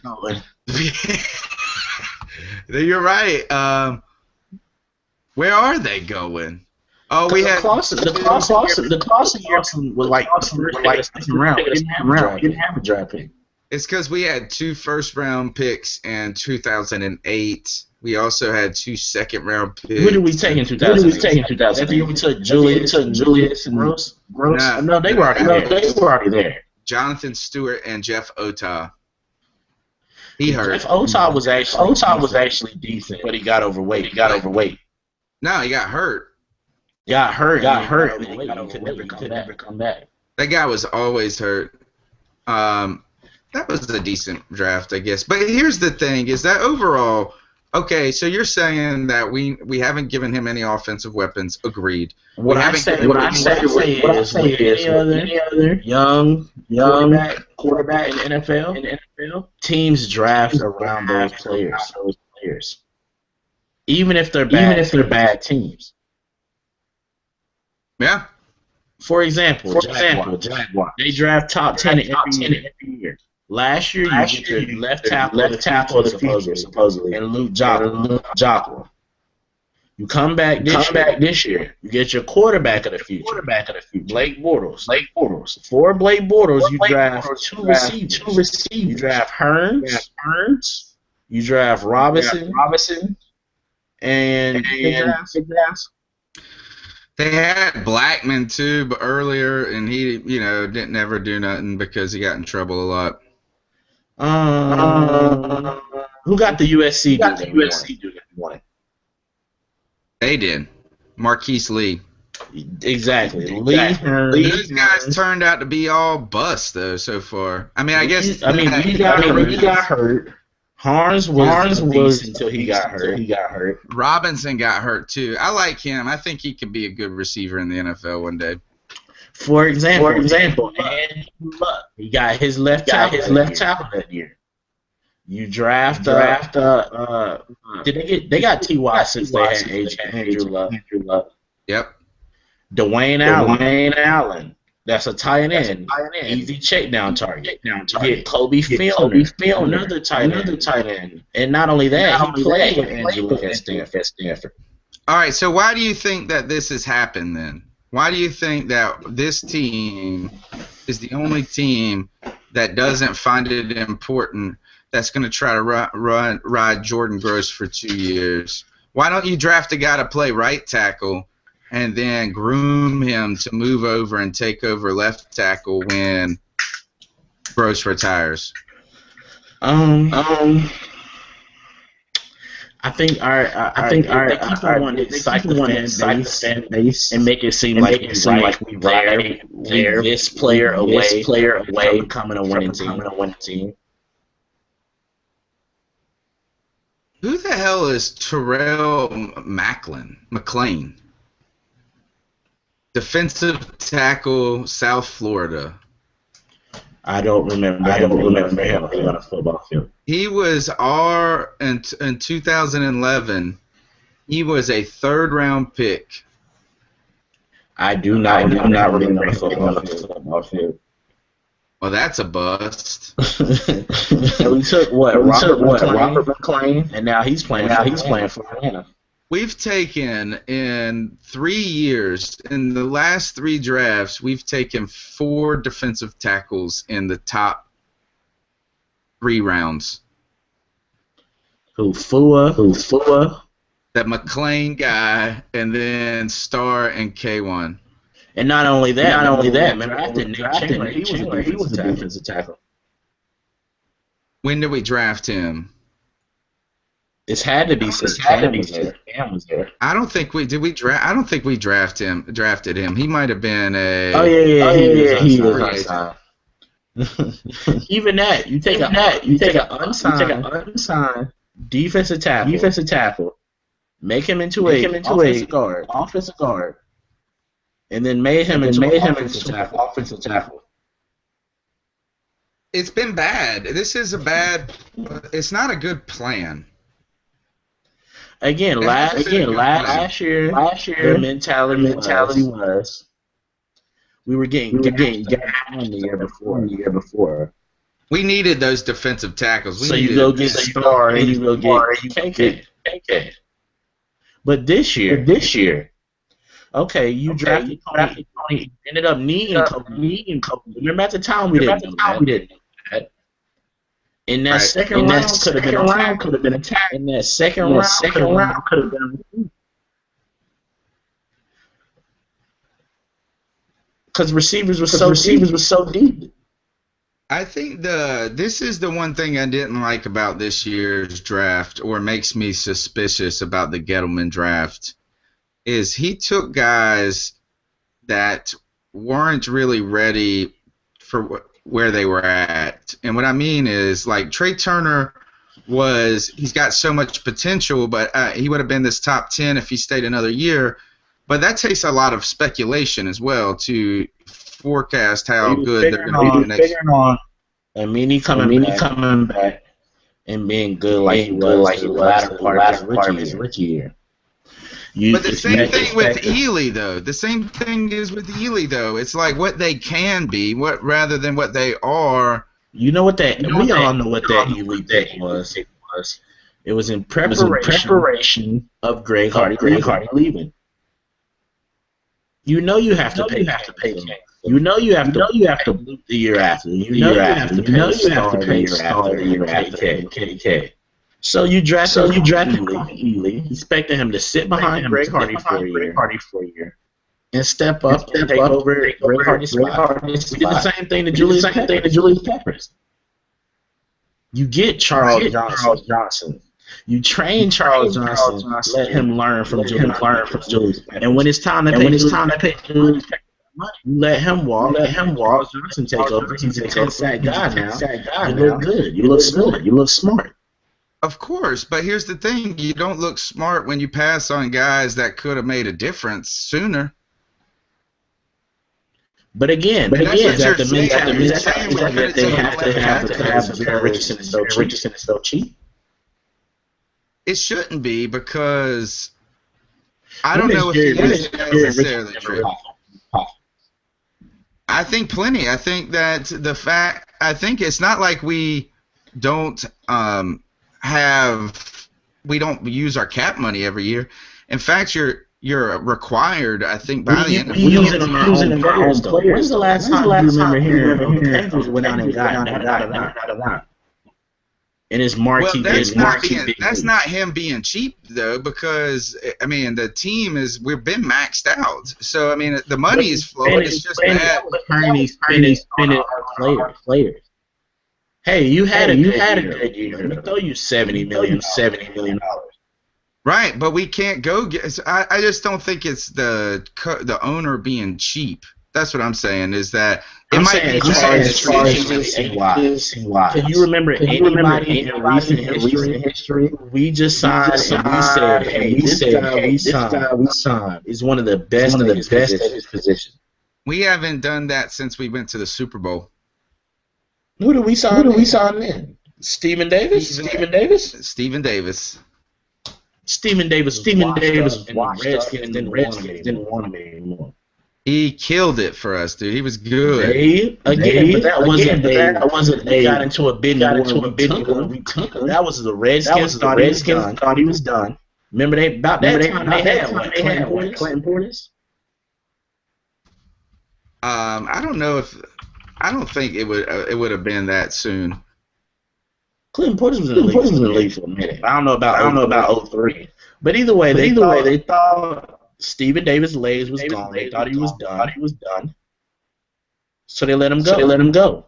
You're right. Where are they going? Oh, we had the Clausen year was like second round. We didn't have a draft pick. It's because we had 2 first-round picks in 2008. We also had 2 second-round picks. Who did we take in 2008? That year we took Julius and Gross. No, they were already there. Jonathan Stewart and Jeff Otah. He hurt. Jeff Otah was actually decent, but he got overweight. No, he got hurt. Got hurt. He could never come back. That guy was always hurt. That was a decent draft, I guess. But here's the thing: is that overall, okay? So you're saying that we haven't given him any offensive weapons. Agreed. What I say is any other young quarterback in the NFL, teams draft around those players. Even if they're bad teams. Yeah. For example, Jaguar. They draft top 10 every year. Last year, you get your left tackle of the future, supposedly, and Luke Jockler. You come back this year. You get your quarterback of the future. Blake Bortles. For Blake Bortles, you draft two receivers. You draft Hearns. You draft Robinson. And they had Blackman too, but earlier, and he, didn't ever do nothing because he got in trouble a lot. Who got the USC dude that wanted? They did. Marquise Lee. Exactly. These guys turned out to be all bust though so far. I mean, he got hurt. Harns was until he got hurt. Robinson got hurt too. I like him. I think he could be a good receiver in the NFL one day. For example, he got his left tackle that year. You draft they got T.Y. since they had Andrew Luck. Yep. Dwayne Allen. That's a tight end. Easy check down target. Get Kobe Filner, another tight end. And not only that, he played with Andrew Luck at Stanford. All right, so why do you think that this has happened then? Why do you think that this team is the only team that doesn't find it important that's going to try to ride Jordan Gross for 2 years? Why don't you draft a guy to play right tackle and then groom him to move over and take over left tackle when Gross retires? I think they keep on wanting to excite the fan base and make it seem like we're this player away from becoming a winning team. Who the hell is Terrell McLean? Defensive tackle, South Florida. I don't remember him on a football field. He was in 2011. He was a third-round pick. I do not remember him on a football field. Well, that's a bust. And we took Robert McLean, and now he's playing for Atlanta. We've taken in 3 years, in the last 3 drafts, we've taken 4 defensive tackles in the top 3 rounds. Fua. That McLean guy, and then Starr and K1. And not only that, man, after Nick Chandler, he was a defensive tackle. When did we draft him? It's had to be since Cam was there. I don't think we drafted him. He might have been a. Oh yeah. He was unsigned. Even that, you take an unsigned defensive tackle, make him into a offensive guard, and then made him into an offensive tackle. It's been bad. It's not a good plan. Again, last year, the mentality was we were getting the year before. We needed those defensive tackles. You go get Starr and you go get KK. But this year, okay, you drafted Tony, ended up needing Kobe. Remember at the time we didn't do that. In that second round could have been attacked. In that second round could have been because receivers were so deep. I think this is the one thing I didn't like about this year's draft, or makes me suspicious about the Gettleman draft, is he took guys that weren't really ready for where they were at. And what I mean is, like, Trey Turner he's got so much potential, but he would have been this top 10 if he stayed another year. But that takes a lot of speculation as well to forecast how good they're going to be next year. And Meany coming back and being good like he was the latter part of his rookie year. But the same thing with Ely, though. The same thing is with Ely, though. It's like what they can be, rather than what they are. We all know what that Ely thing was. It was in preparation of Greg Hardy leaving. You know you have to pay them. You know you have to loop the year after. You know you have to pay Star the year after KK. So you draft Ely, expecting him to sit behind Greg Hardy for a year and step up and take over Greg Hardy's spot. We did the same thing to Julius Peppers. You get Charles Johnson. You train Charles Johnson. Let him learn from Julius Peppers. And when it's time to pay Julius Peppers money, you let him walk. Johnson take over. He's a 10-sack guy now. You look good. You look smart. Of course, but here's the thing: you don't look smart when you pass on guys that could have made a difference sooner. But again, is that the mentality that they have to have because Richardson is so cheap? It shouldn't be, because I don't know if he is necessarily true. I think plenty. I think that I think it's not like we don't we don't use our cap money every year. In fact, you're required, I think, by the end of the year. Using our own players. When's the last time you remember hearing the Panthers went out and got that? And his marquee. Well, that's not him being cheap, though, because I mean we've been maxed out. So I mean the money is flowing. It's just that spending players. Hey, you had a good year. Let me throw you $70 million. Right, but we can't go get. I just don't think it's the owner being cheap. That's what I'm saying. Is that it might be just Can you remember anybody in recent history? We just signed and we said, hey, this guy we signed is one of the best at his position. We haven't done that since we went to the Super Bowl. Who did we sign then? Steven Davis. Steven Davis. And the Redskins didn't want him anymore. He killed it for us, dude. He was good. But that wasn't. We got into a bidding war. We took him. That was the Redskins. Thought he was done. Remember they had Clinton Portis. I don't know if. I don't think it would have been that soon. Clinton Portis was in the league for a minute. I don't know about 03. But either way, they thought Steven Davis' legs was gone. They thought he was done. So they let him go.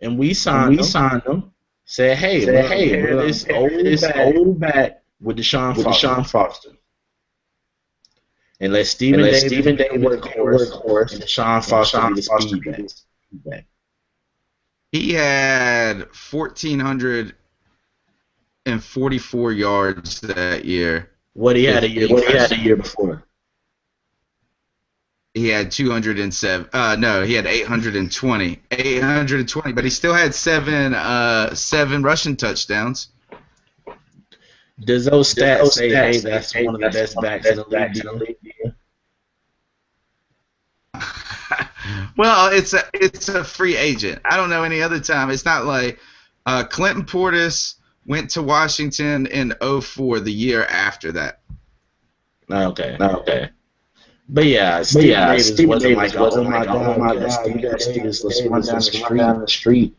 And we signed him. Said, hey, this old back with Deshaun Foster. And let Steven Davis work horse and Deshaun Foster be the speed back. He had 1,444 yards that year. What he had a year before? He had 207. No, he had 820. 820, but he still had seven rushing touchdowns. Does those stats say, hey, that's one of the best backs in the league? Well, it's a free agent. I don't know any other time. It's not like Clinton Portis went to Washington in 04, the year after that. Okay. But yeah, Steven Davis wasn't like, oh my God, you got Steven, let's run down the street.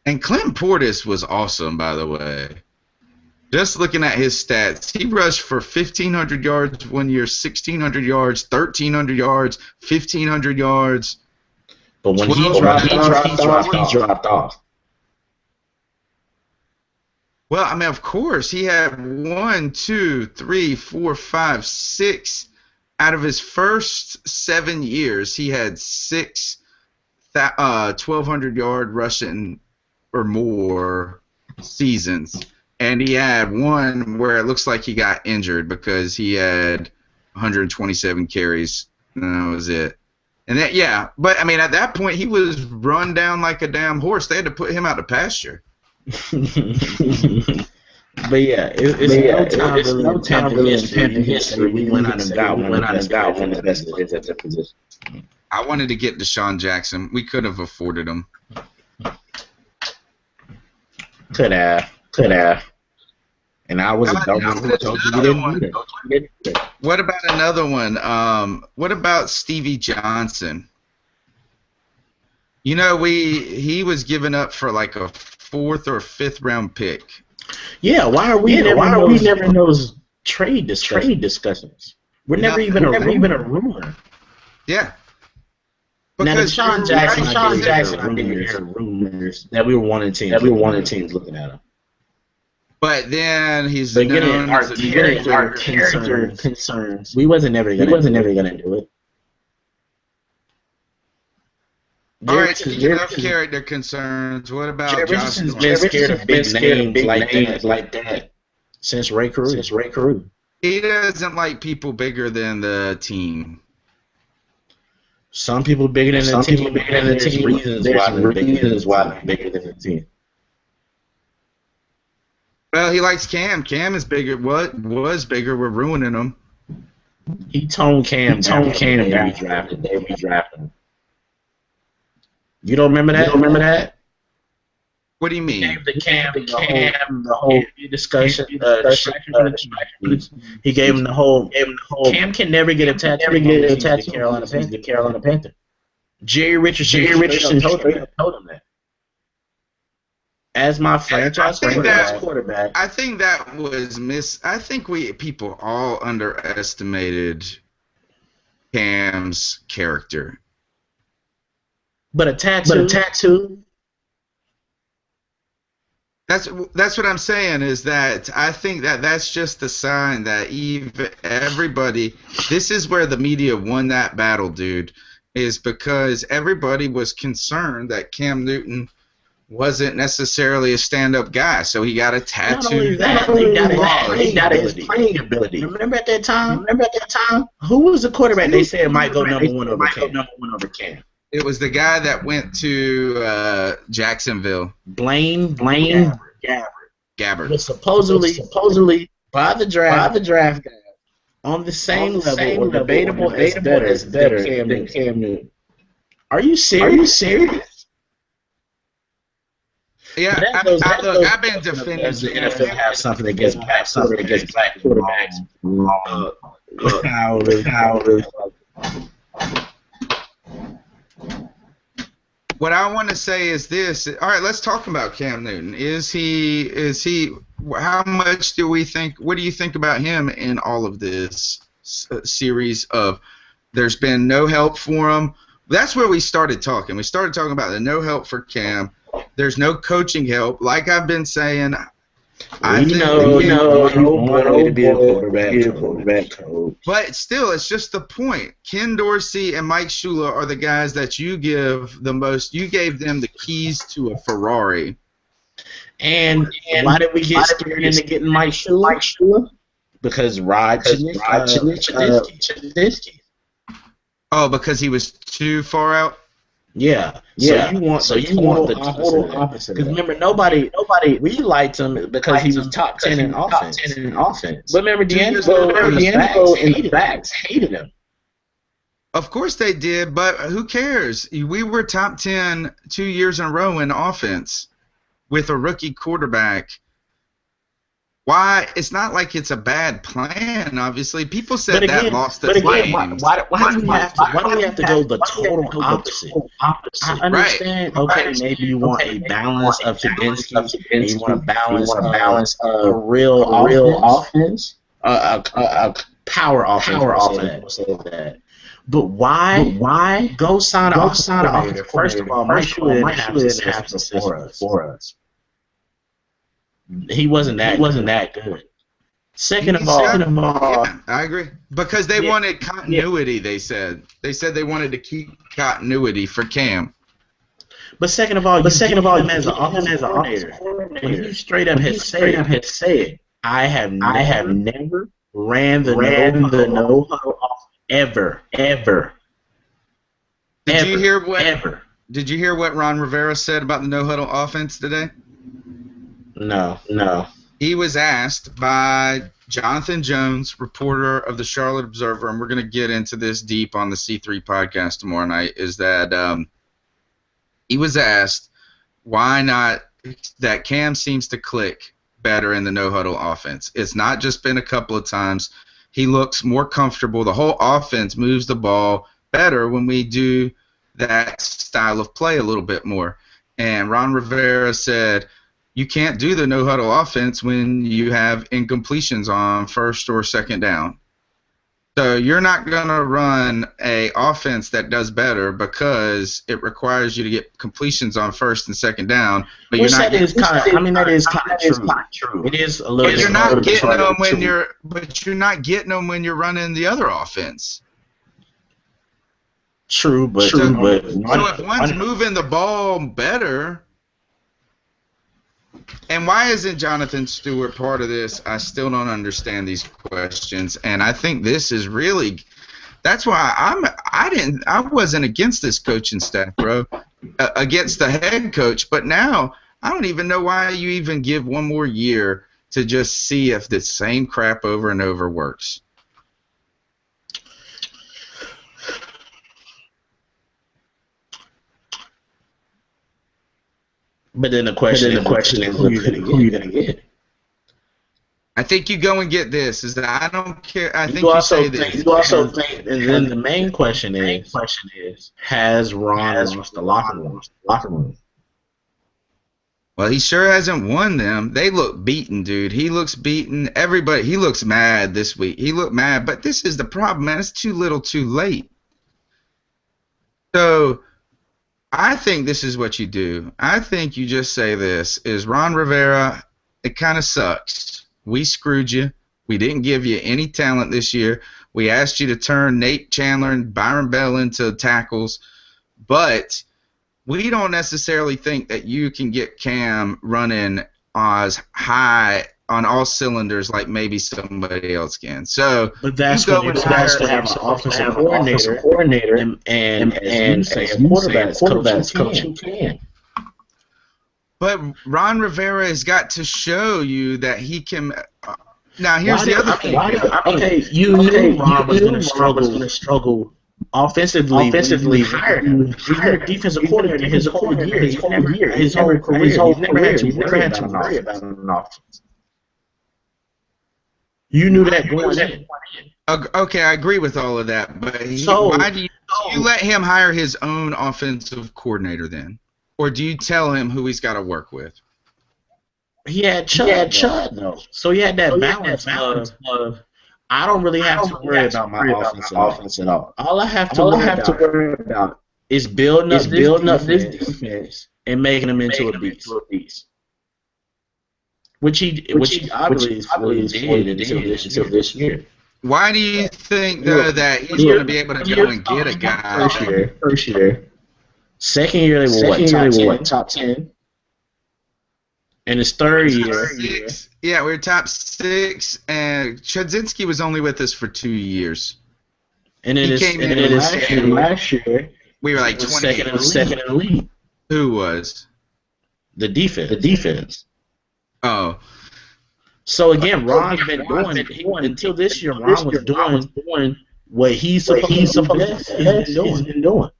And Clinton Portis was awesome, by the way. Just looking at his stats, he rushed for 1,500 yards one year, 1,600 yards, 1,300 yards, 1,500 yards. But when he dropped off. Well, I mean, of course, he had 1, 2, 3, 4, 5, 6. Out of his first 7 years, he had 6 1,200-yard rushing or more seasons. And he had one where it looks like he got injured because he had 127 carries, and that was it. And that, yeah, but I mean, at that point, he was run down like a damn horse. They had to put him out to pasture. But yeah, it's no time really in Panther history. We went out and got one of the best players at that position. I wanted to get Deshaun Jackson. We could have afforded him. Could have. And I was a dumb one who told you didn't do it. What about another one? What about Stevie Johnson? You know, he was given up for like a 4th or 5th round pick. Yeah, why are we never in those trade discussions? We're never even a rumor. Yeah. Because now, Sean Jackson, I didn't hear rumors that we were wanting teams looking at him. But then he's known as a character concerns. We wasn't never gonna do it. All right, speaking of character concerns, what about Jerry Richardson's been scared of big names like that since Ray Carew. He doesn't like people bigger than the team. Some people bigger than the team. There's reasons why they're bigger than the team. Well, he likes Cam. Cam is bigger. What was bigger? We're ruining him. He toned Cam down. We drafted him. You don't remember that? What do you mean? The whole discussion. He gave him the whole. Cam can never get a tattoo. The Carolina Panther. Jerry Richardson told him that. As my franchise quarterback. I think that was I think people all underestimated Cam's character. But a tattoo. That's what I'm saying, is that I think that's just the sign that everybody. This is where the media won that battle, dude. Is because everybody was concerned that Cam Newton wasn't necessarily a stand-up guy, so he got a tattoo. Not only that, he got his playing ability. Remember at that time? Who was the quarterback they said might go number one over Cam? It was the guy that went to Jacksonville. Blaine Gabbert. Was supposedly by the draft on the same level or debatable as better than Cam Newton. Are you serious? Yeah, I've been defending the NFL have something against black quarterbacks. What I want to say is this. All right, let's talk about Cam Newton. Is he? How much do we think? What do you think about him in all of this series of? There's been no help for him. That's where we started talking. We started talking about the no help for Cam. There's no coaching help. Like I've been saying, I know to be a quarterback coach. But still, it's just the point. Ken Dorsey and Mike Shula are the guys that you give the most. You gave them the keys to a Ferrari. And why did we get scared into getting Mike Shula? Because Rod Chudzinski. Oh, because he was too far out? Yeah. So you want the total opposite. Because remember, nobody we liked him because he was top 10 in offense. But remember, D'Angelo and the Facts hated him. Of course they did, but who cares? We were top 10 2 years in a row in offense with a rookie quarterback. Why? It's not like it's a bad plan, obviously. People said that lost its flames. Why do we have to go the total opposite? I understand, okay, maybe you want a balance of Chudzinski, and you want a balance of a real offense, a power offense. But why go sign an offensive coordinator? First of all, Mike Shula didn't have to for us. He wasn't that good. Second of all, yeah, I agree. Because they wanted continuity, they said. They said they wanted to keep continuity for Cam. But second of all, him as an offensive coordinator, when he straight up has said, I have never ran the no-huddle off ever. Did you hear what Ron Rivera said about the no-huddle offense today? No. He was asked by Jonathan Jones, reporter of the Charlotte Observer, and we're going to get into this deep on the C3 podcast tomorrow night, is that he was asked why not that Cam seems to click better in the no-huddle offense. It's not just been a couple of times. He looks more comfortable. The whole offense moves the ball better when we do that style of play a little bit more. And Ron Rivera said, you can't do the no-huddle offense when you have incompletions on first or second down. So you're not going to run a offense that does better because it requires you to get completions on first and second down. But Which you're not. That is kind of true. It is a little. But you're not getting them when you're. But you're not getting them when you're running the other offense. True, but so if one's moving the ball better. And why isn't Jonathan Stewart part of this? I still don't understand these questions, and I think this is really. That's why I wasn't against this coaching staff, bro, against the head coach. But now I don't even know why you even give one more year to just see if the same crap over and over works. But then the question is who you gonna get? I think you go and get this. Is that I don't care. I think you also think, and then the main question is, has Ron lost the locker room? Well, he sure hasn't won them. They look beaten, dude. He looks beaten. Everybody, he looks mad this week. He looked mad, but this is the problem, man. It's too little, too late. So I think this is what you do. I think you just say this, is Ron Rivera, it kind of sucks. We screwed you. We didn't give you any talent this year. We asked you to turn Nate Chandler and Byron Bell into tackles, but we don't necessarily think that you can get Cam running as high on all cylinders like maybe somebody else can. So, but that's when you have to have an offensive coordinator and as you say, a quarterback coach who can. But Ron Rivera has got to show you that he can. Now, here's the other thing. You knew Ron was going to struggle offensively. He hired him. He hired a defensive coordinator his whole year. His whole career. He's never had to worry about an offense. You knew that going in. Okay, I agree with all of that, but why do you let him hire his own offensive coordinator then? Or do you tell him who he's got to work with? He had Chud, though. So he had that balance of I don't really have to worry about my offense at all. All I have to worry about is building up this defense and making them into a beast. Which he obviously did until this year. Why do you think, though, that he's going to be able to go and get a guy? First year. Second year, they were top 10. And his third year. Yeah, we were top 6, and Chudzinski was only with us for 2 years. And then last year, we were like second in the league. Who was? The defense. Oh. So again, Ron's been doing until this year. Ron was doing what he's supposed to be doing.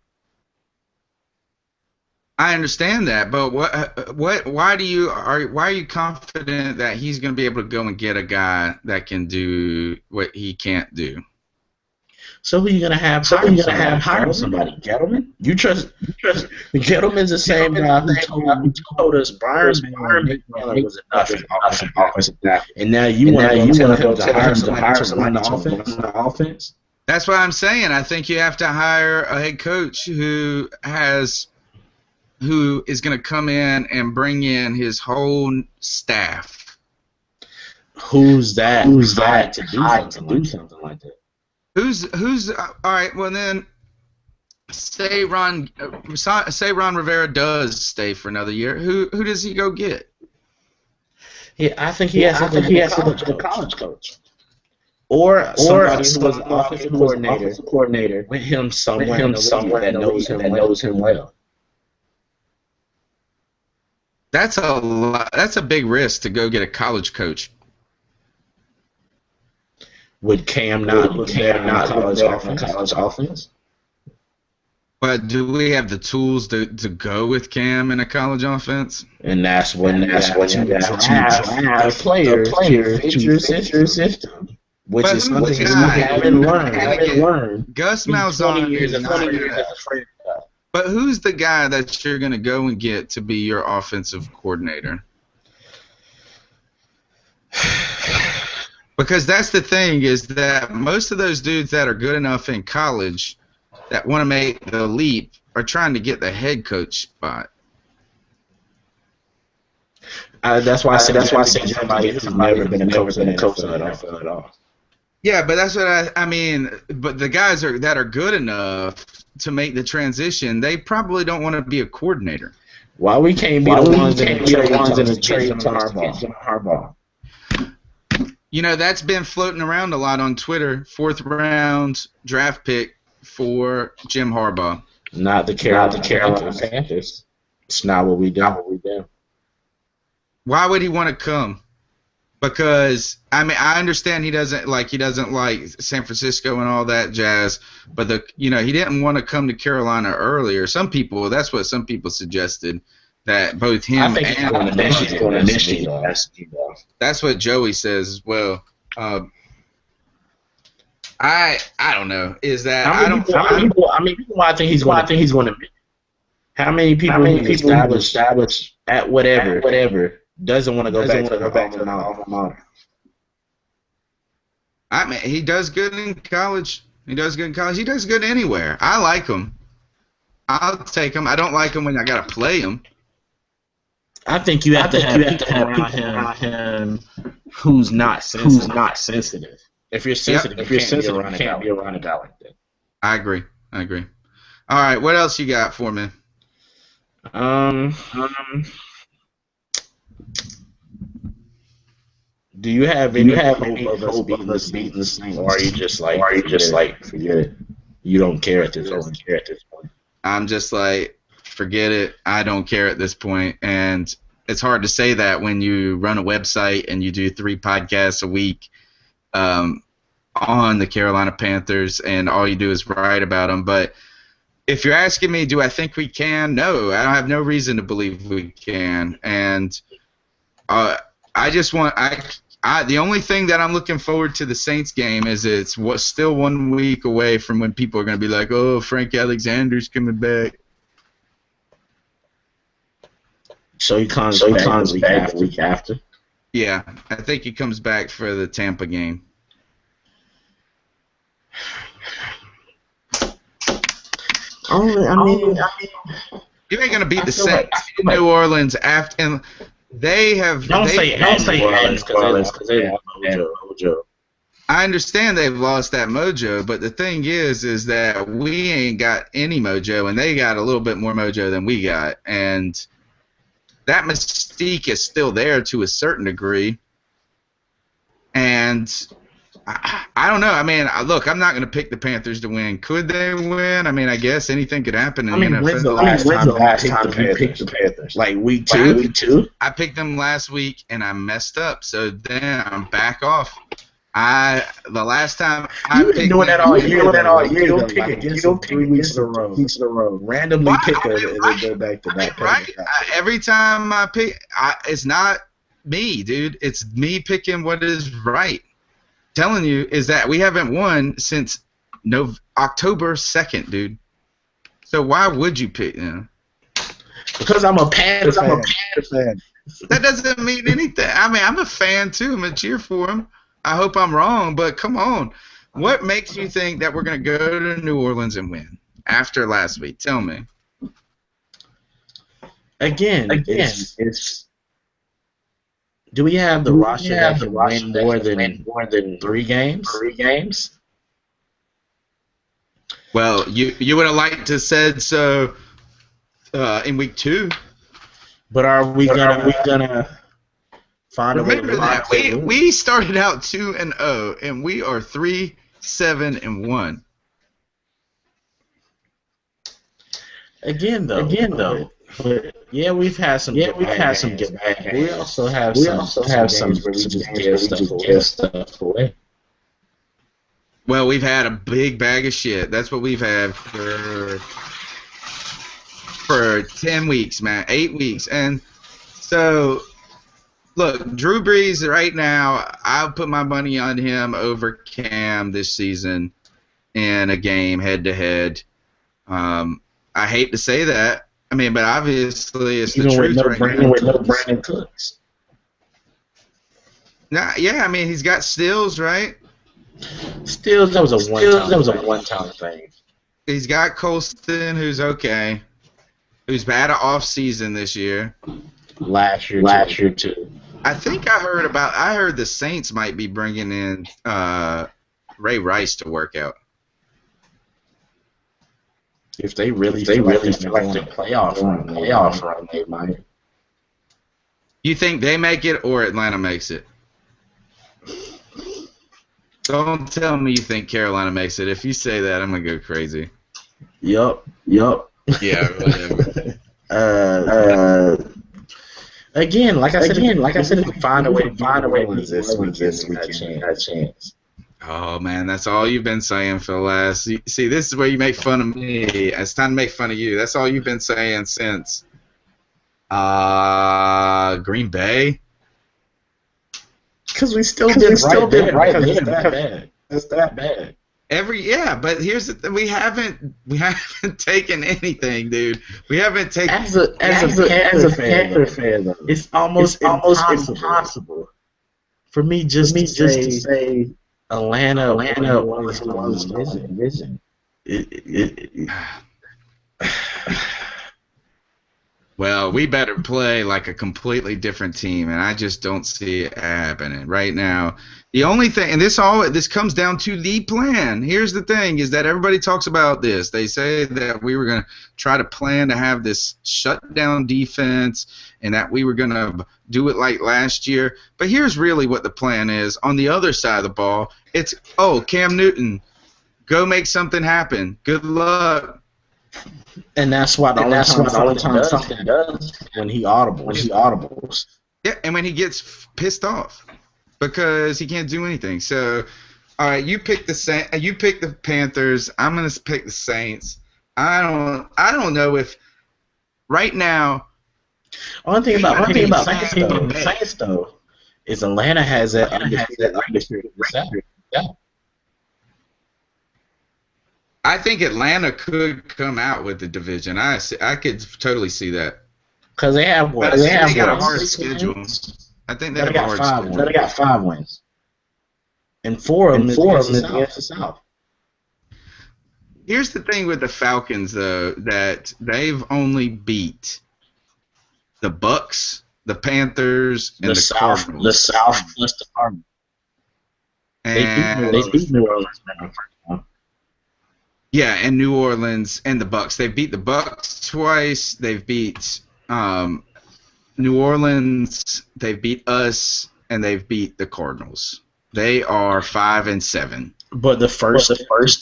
I understand that, but why are you confident that he's going to be able to go and get a guy that can do what he can't do? So who are you gonna have? Hire somebody. Gettleman? You trust Gettleman's the same guy who told us Byron was enough offensive guy, and now you want to hire somebody to run the offense? That's what I'm saying. I think you have to hire a head coach who is going to come in and bring in his whole staff. Who's that to do something like that? Who's all right? Well, then, say Ron Rivera does stay for another year. Who does he go get? Yeah, I think he has to go to the college coach, or somebody who was an offensive coordinator with him somewhere that knows him well. That's a big risk to go get a college coach. Would Cam not look there in college offense? But do we have the tools to go with Cam in a college offense? And that's when you draft the players to fit your system, which is something you haven't learned. Gus Malzahn is not good. But who's the guy that you're going to go and get to be your offensive coordinator? Because that's the thing, is that most of those dudes that are good enough in college that want to make the leap are trying to get the head coach spot. That's why I said somebody who's never been a coach in the NFL at all. Yeah, but that's what I mean. But the guys that are good enough to make the transition, they probably don't want to be a coordinator. Why we can't be the ones in the trade to Harbaugh? You know, that's been floating around a lot on Twitter. 4th round draft pick for Jim Harbaugh. Not the Carolina Panthers. It's not what we do. Why would he want to come? Because I mean, I understand he doesn't like San Francisco and all that jazz, but he didn't want to come to Carolina earlier. That's what some people suggested, that both him I think he's going to Michigan. That's what Joey says as well. I don't know. Is that how many people I think he's going to. How many people established at whatever doesn't want to go back to the alma mater? I mean, he does good in college. He does good anywhere. I like him. I'll take him. I don't like him when I gotta play him. I think you have to have people around him who's not sensitive. If you're sensitive, you can't be around a guy like that. I agree. All right, what else you got for me? Do you have any hope of us beating the Saints, or are you just like forget it? You don't care at this point. I'm just like, forget it. I don't care at this point. And it's hard to say that when you run a website and you do 3 podcasts a week on the Carolina Panthers, and all you do is write about them. But if you're asking me, do I think we can? No, I have no reason to believe we can. And I just want the only thing that I'm looking forward to the Saints game is it's still 1 week away from when people are going to be like, oh, Frank Alexander's coming back. So he comes back week after? Yeah, I think he comes back for the Tampa game. I mean, you ain't going to beat the Saints in New Orleans after. And they have. Don't say New Orleans because they have mojo. I understand they've lost that mojo, but the thing is that we ain't got any mojo, and they got a little bit more mojo than we got, and that mystique is still there to a certain degree. And I don't know. I mean, look, I'm not going to pick the Panthers to win. Could they win? I mean, I guess anything could happen in the NFL. When's the last time you picked the Panthers? Like week two? I picked them last week, and I messed up. So then I'm back off. The last time You've been doing that all year. You don't pick against them 3 weeks in a row. Randomly pick them and then go back to that. Right? Every time I pick, it's not me, dude. It's me picking what is right. Telling you is that we haven't won since October 2nd, dude. So why would you pick them? Because I'm a Panther fan. That doesn't mean anything. I mean, I'm a fan too. I'm gonna cheer for him. I hope I'm wrong, but come on. What makes you think that we're gonna go to New Orleans and win after last week? Tell me. Again, it's. Do we have the roster that can win more than 3 games? Well, you would have liked to said so in week 2. But are we gonna find a way? Remember that we started out 2-0, and we are 3-7-1. Again though. But yeah, we've had some good games. We also have some where we just give stuff away. Well, we've had a big bag of shit. That's what we've had for for 10 weeks, man, 8 weeks. And so, look, Drew Brees right now, I'll put my money on him over Cam this season in a game head-to-head. I hate to say that. I mean, but obviously it's the truth right now. Even with no Brandon Cooks. Nah, yeah, I mean, he's got Stills, right? Stills, that was a one-time thing. He's got Colston, who's okay, who's had an off-season this year. Last year too. I think I heard the Saints might be bringing in Ray Rice to work out. If they really feel like they're playoff run, they might. You think they make it or Atlanta makes it? Don't tell me you think Carolina makes it. If you say that, I'm gonna go crazy. Yup. Yeah, whatever. Again, like I said, if we find a way to win this week, a chance. Oh man, that's all you've been saying for the last. See, this is where you make fun of me. It's time to make fun of you. That's all you've been saying since Green Bay. Because we still did right. It's that bad. But here's the thing: we haven't taken anything, dude. We haven't taken. As a Panther fan, though, it's almost impossible for me just to say Atlanta was division. Well, we better play like a completely different team, and I just don't see it happening right now. The only thing, and this comes down to the plan. Here's the thing: is that everybody talks about this. They say that we were going to try to plan to have this shutdown defense, and that we were going to do it like last year. But here's really what the plan is. On the other side of the ball, it's Cam Newton, go make something happen. Good luck. And that's why the only time something does when he audibles. Yeah, and when he gets pissed off because he can't do anything. So, all right, you pick the Panthers. I'm gonna pick the Saints. I don't know if right now. One thing about Saints though is Atlanta has that undefeated. Yeah. I think Atlanta could come out with the division. I could totally see that. Because they have what? They got a hard schedule. I think they have a hard schedule. They got 5 wins. And 4 of them is against the South. Here's the thing with the Falcons, though, that they've only beat the Bucks, the Panthers, and the Cardinals. The South plus the Cardinals. They beat New Orleans. Yeah, and New Orleans and the Bucks. They beat the Bucks twice. They've beat New Orleans. They've beat us, and they've beat the Cardinals. They are 5-7. But the first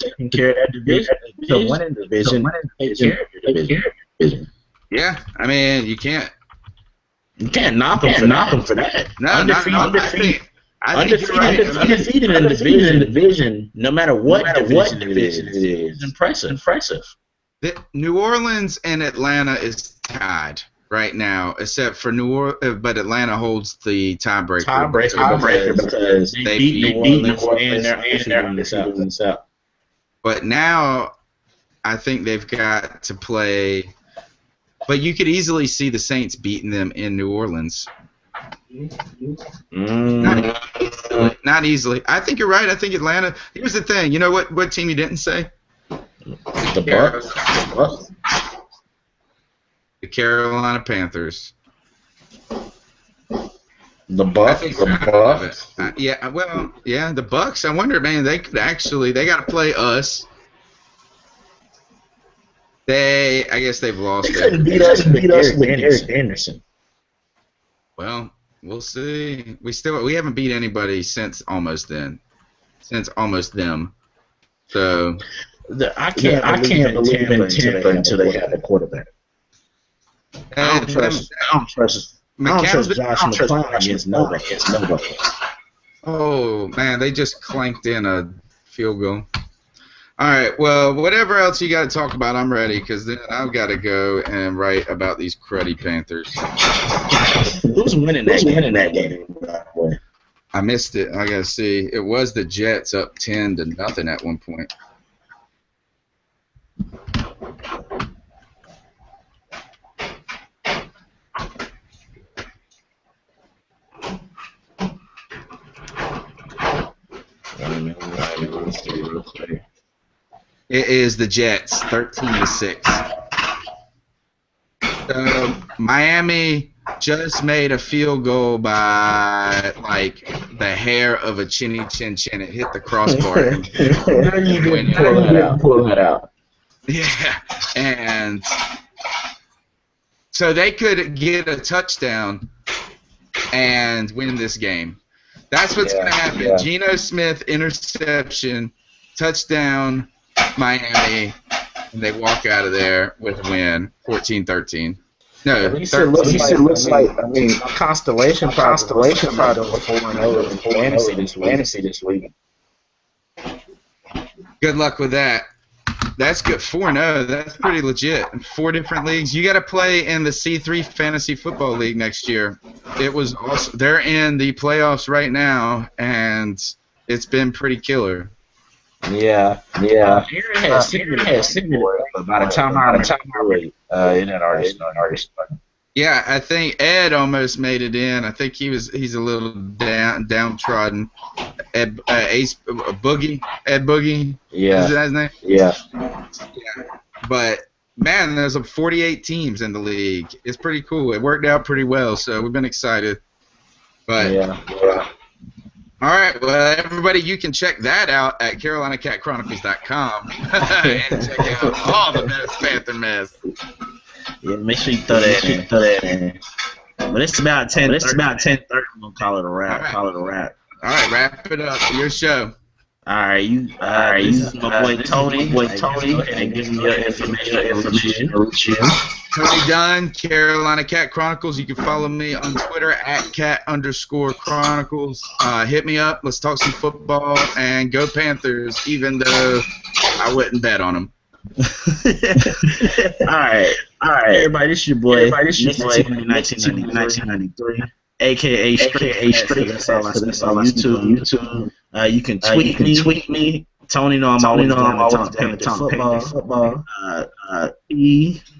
taking care of that division, the winning division, taking care of the division. Yeah, I mean you can't knock them for that. No, undefeated in the division, no matter what division it is, impressive. The New Orleans and Atlanta is tied right now, except for but Atlanta holds the tiebreaker because they beat New Orleans and they're undefeated in the South. But now I think they've got to play. But you could easily see the Saints beating them in New Orleans. Not easily. I think you're right. I think Atlanta. Here's the thing. You know what team you didn't say? The Bucks. The Carolina Panthers. The Bucks. Yeah. Well, yeah. The Bucks. I wonder, man. They could actually. They got to play us. I guess they've lost. They couldn't beat us with Eric Anderson. Well, we'll see. We haven't beat anybody since almost them. So I can't believe in Tampa until they have a quarterback. I don't trust Josh McCown against nobody. Oh man, they just clanked in a field goal. All right. Well, whatever else you got to talk about, I'm ready because then I've got to go and write about these cruddy Panthers. Who's winning that game? By the way? I missed it. I got to see. It was the Jets up 10-0 at one point. It is the Jets, 13-6. So Miami just made a field goal by like the hair of a chinny chin chin. It hit the crossbar. How you didn't pull that out? Yeah, and so they could get a touchdown and win this game. That's what's going to happen. Yeah. Geno Smith, interception, touchdown, Miami, and they walk out of there with a win, 14-13. No, at least it looks like, I mean, Constellation probably 4-0 in fantasy this week. Good luck with that. That's good. 4-0. That's pretty legit. 4 different leagues. You got to play in the C3 Fantasy Football League next year. It was also, they're in the playoffs right now, and it's been pretty killer. Yeah. Aaron has seen but by the time I it had already started. Yeah, I think Ed almost made it in. I think he's a little downtrodden. Ed Boogie. Yeah. Is that his name? Yeah. But man, there's 48 teams in the league. It's pretty cool. It worked out pretty well, so we've been excited. But yeah. All right, well, everybody, you can check that out at CarolinaCatChronicles.com and check out all the best Panther mess. Yeah, make sure you throw that in. But it's about 10:30. We'll call it a wrap. All right, wrap it up. Your show. All right, this is my boy Tony. And give me your information. Tony Dunn, Carolina Cat Chronicles. You can follow me on Twitter at @cat_chronicles. Hit me up. Let's talk some football and go Panthers, even though I wouldn't bet on them. All right. Everybody, this is your boy. MrTMoney1993, aka Straight. That's all I say on YouTube. You can tweet me. Tony, I'm always down to talk football.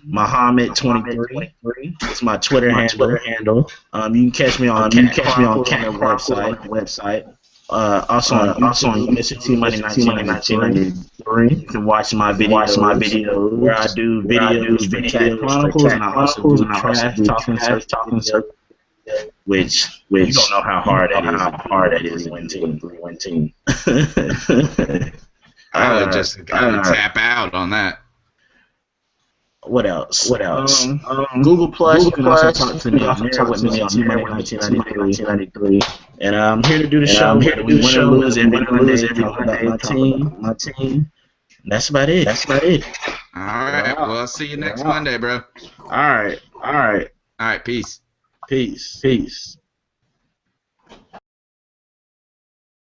Muhammad23. It's my Twitter handle. You can catch me on Cat website. Also on MrTMoney1993. You can watch my videos where I do videos for Cat Chronicles, and I also do trash talking circle. Which you don't know how hard that is to win team. I would tap out on that. What else? Google Plus. You can also talk to me on MrTMoney1993. And I'm here to do the show. We win and lose every Monday. My team. That's about it. All right. Well, I'll see you next Monday, bro. All right. All right. Peace. Peace.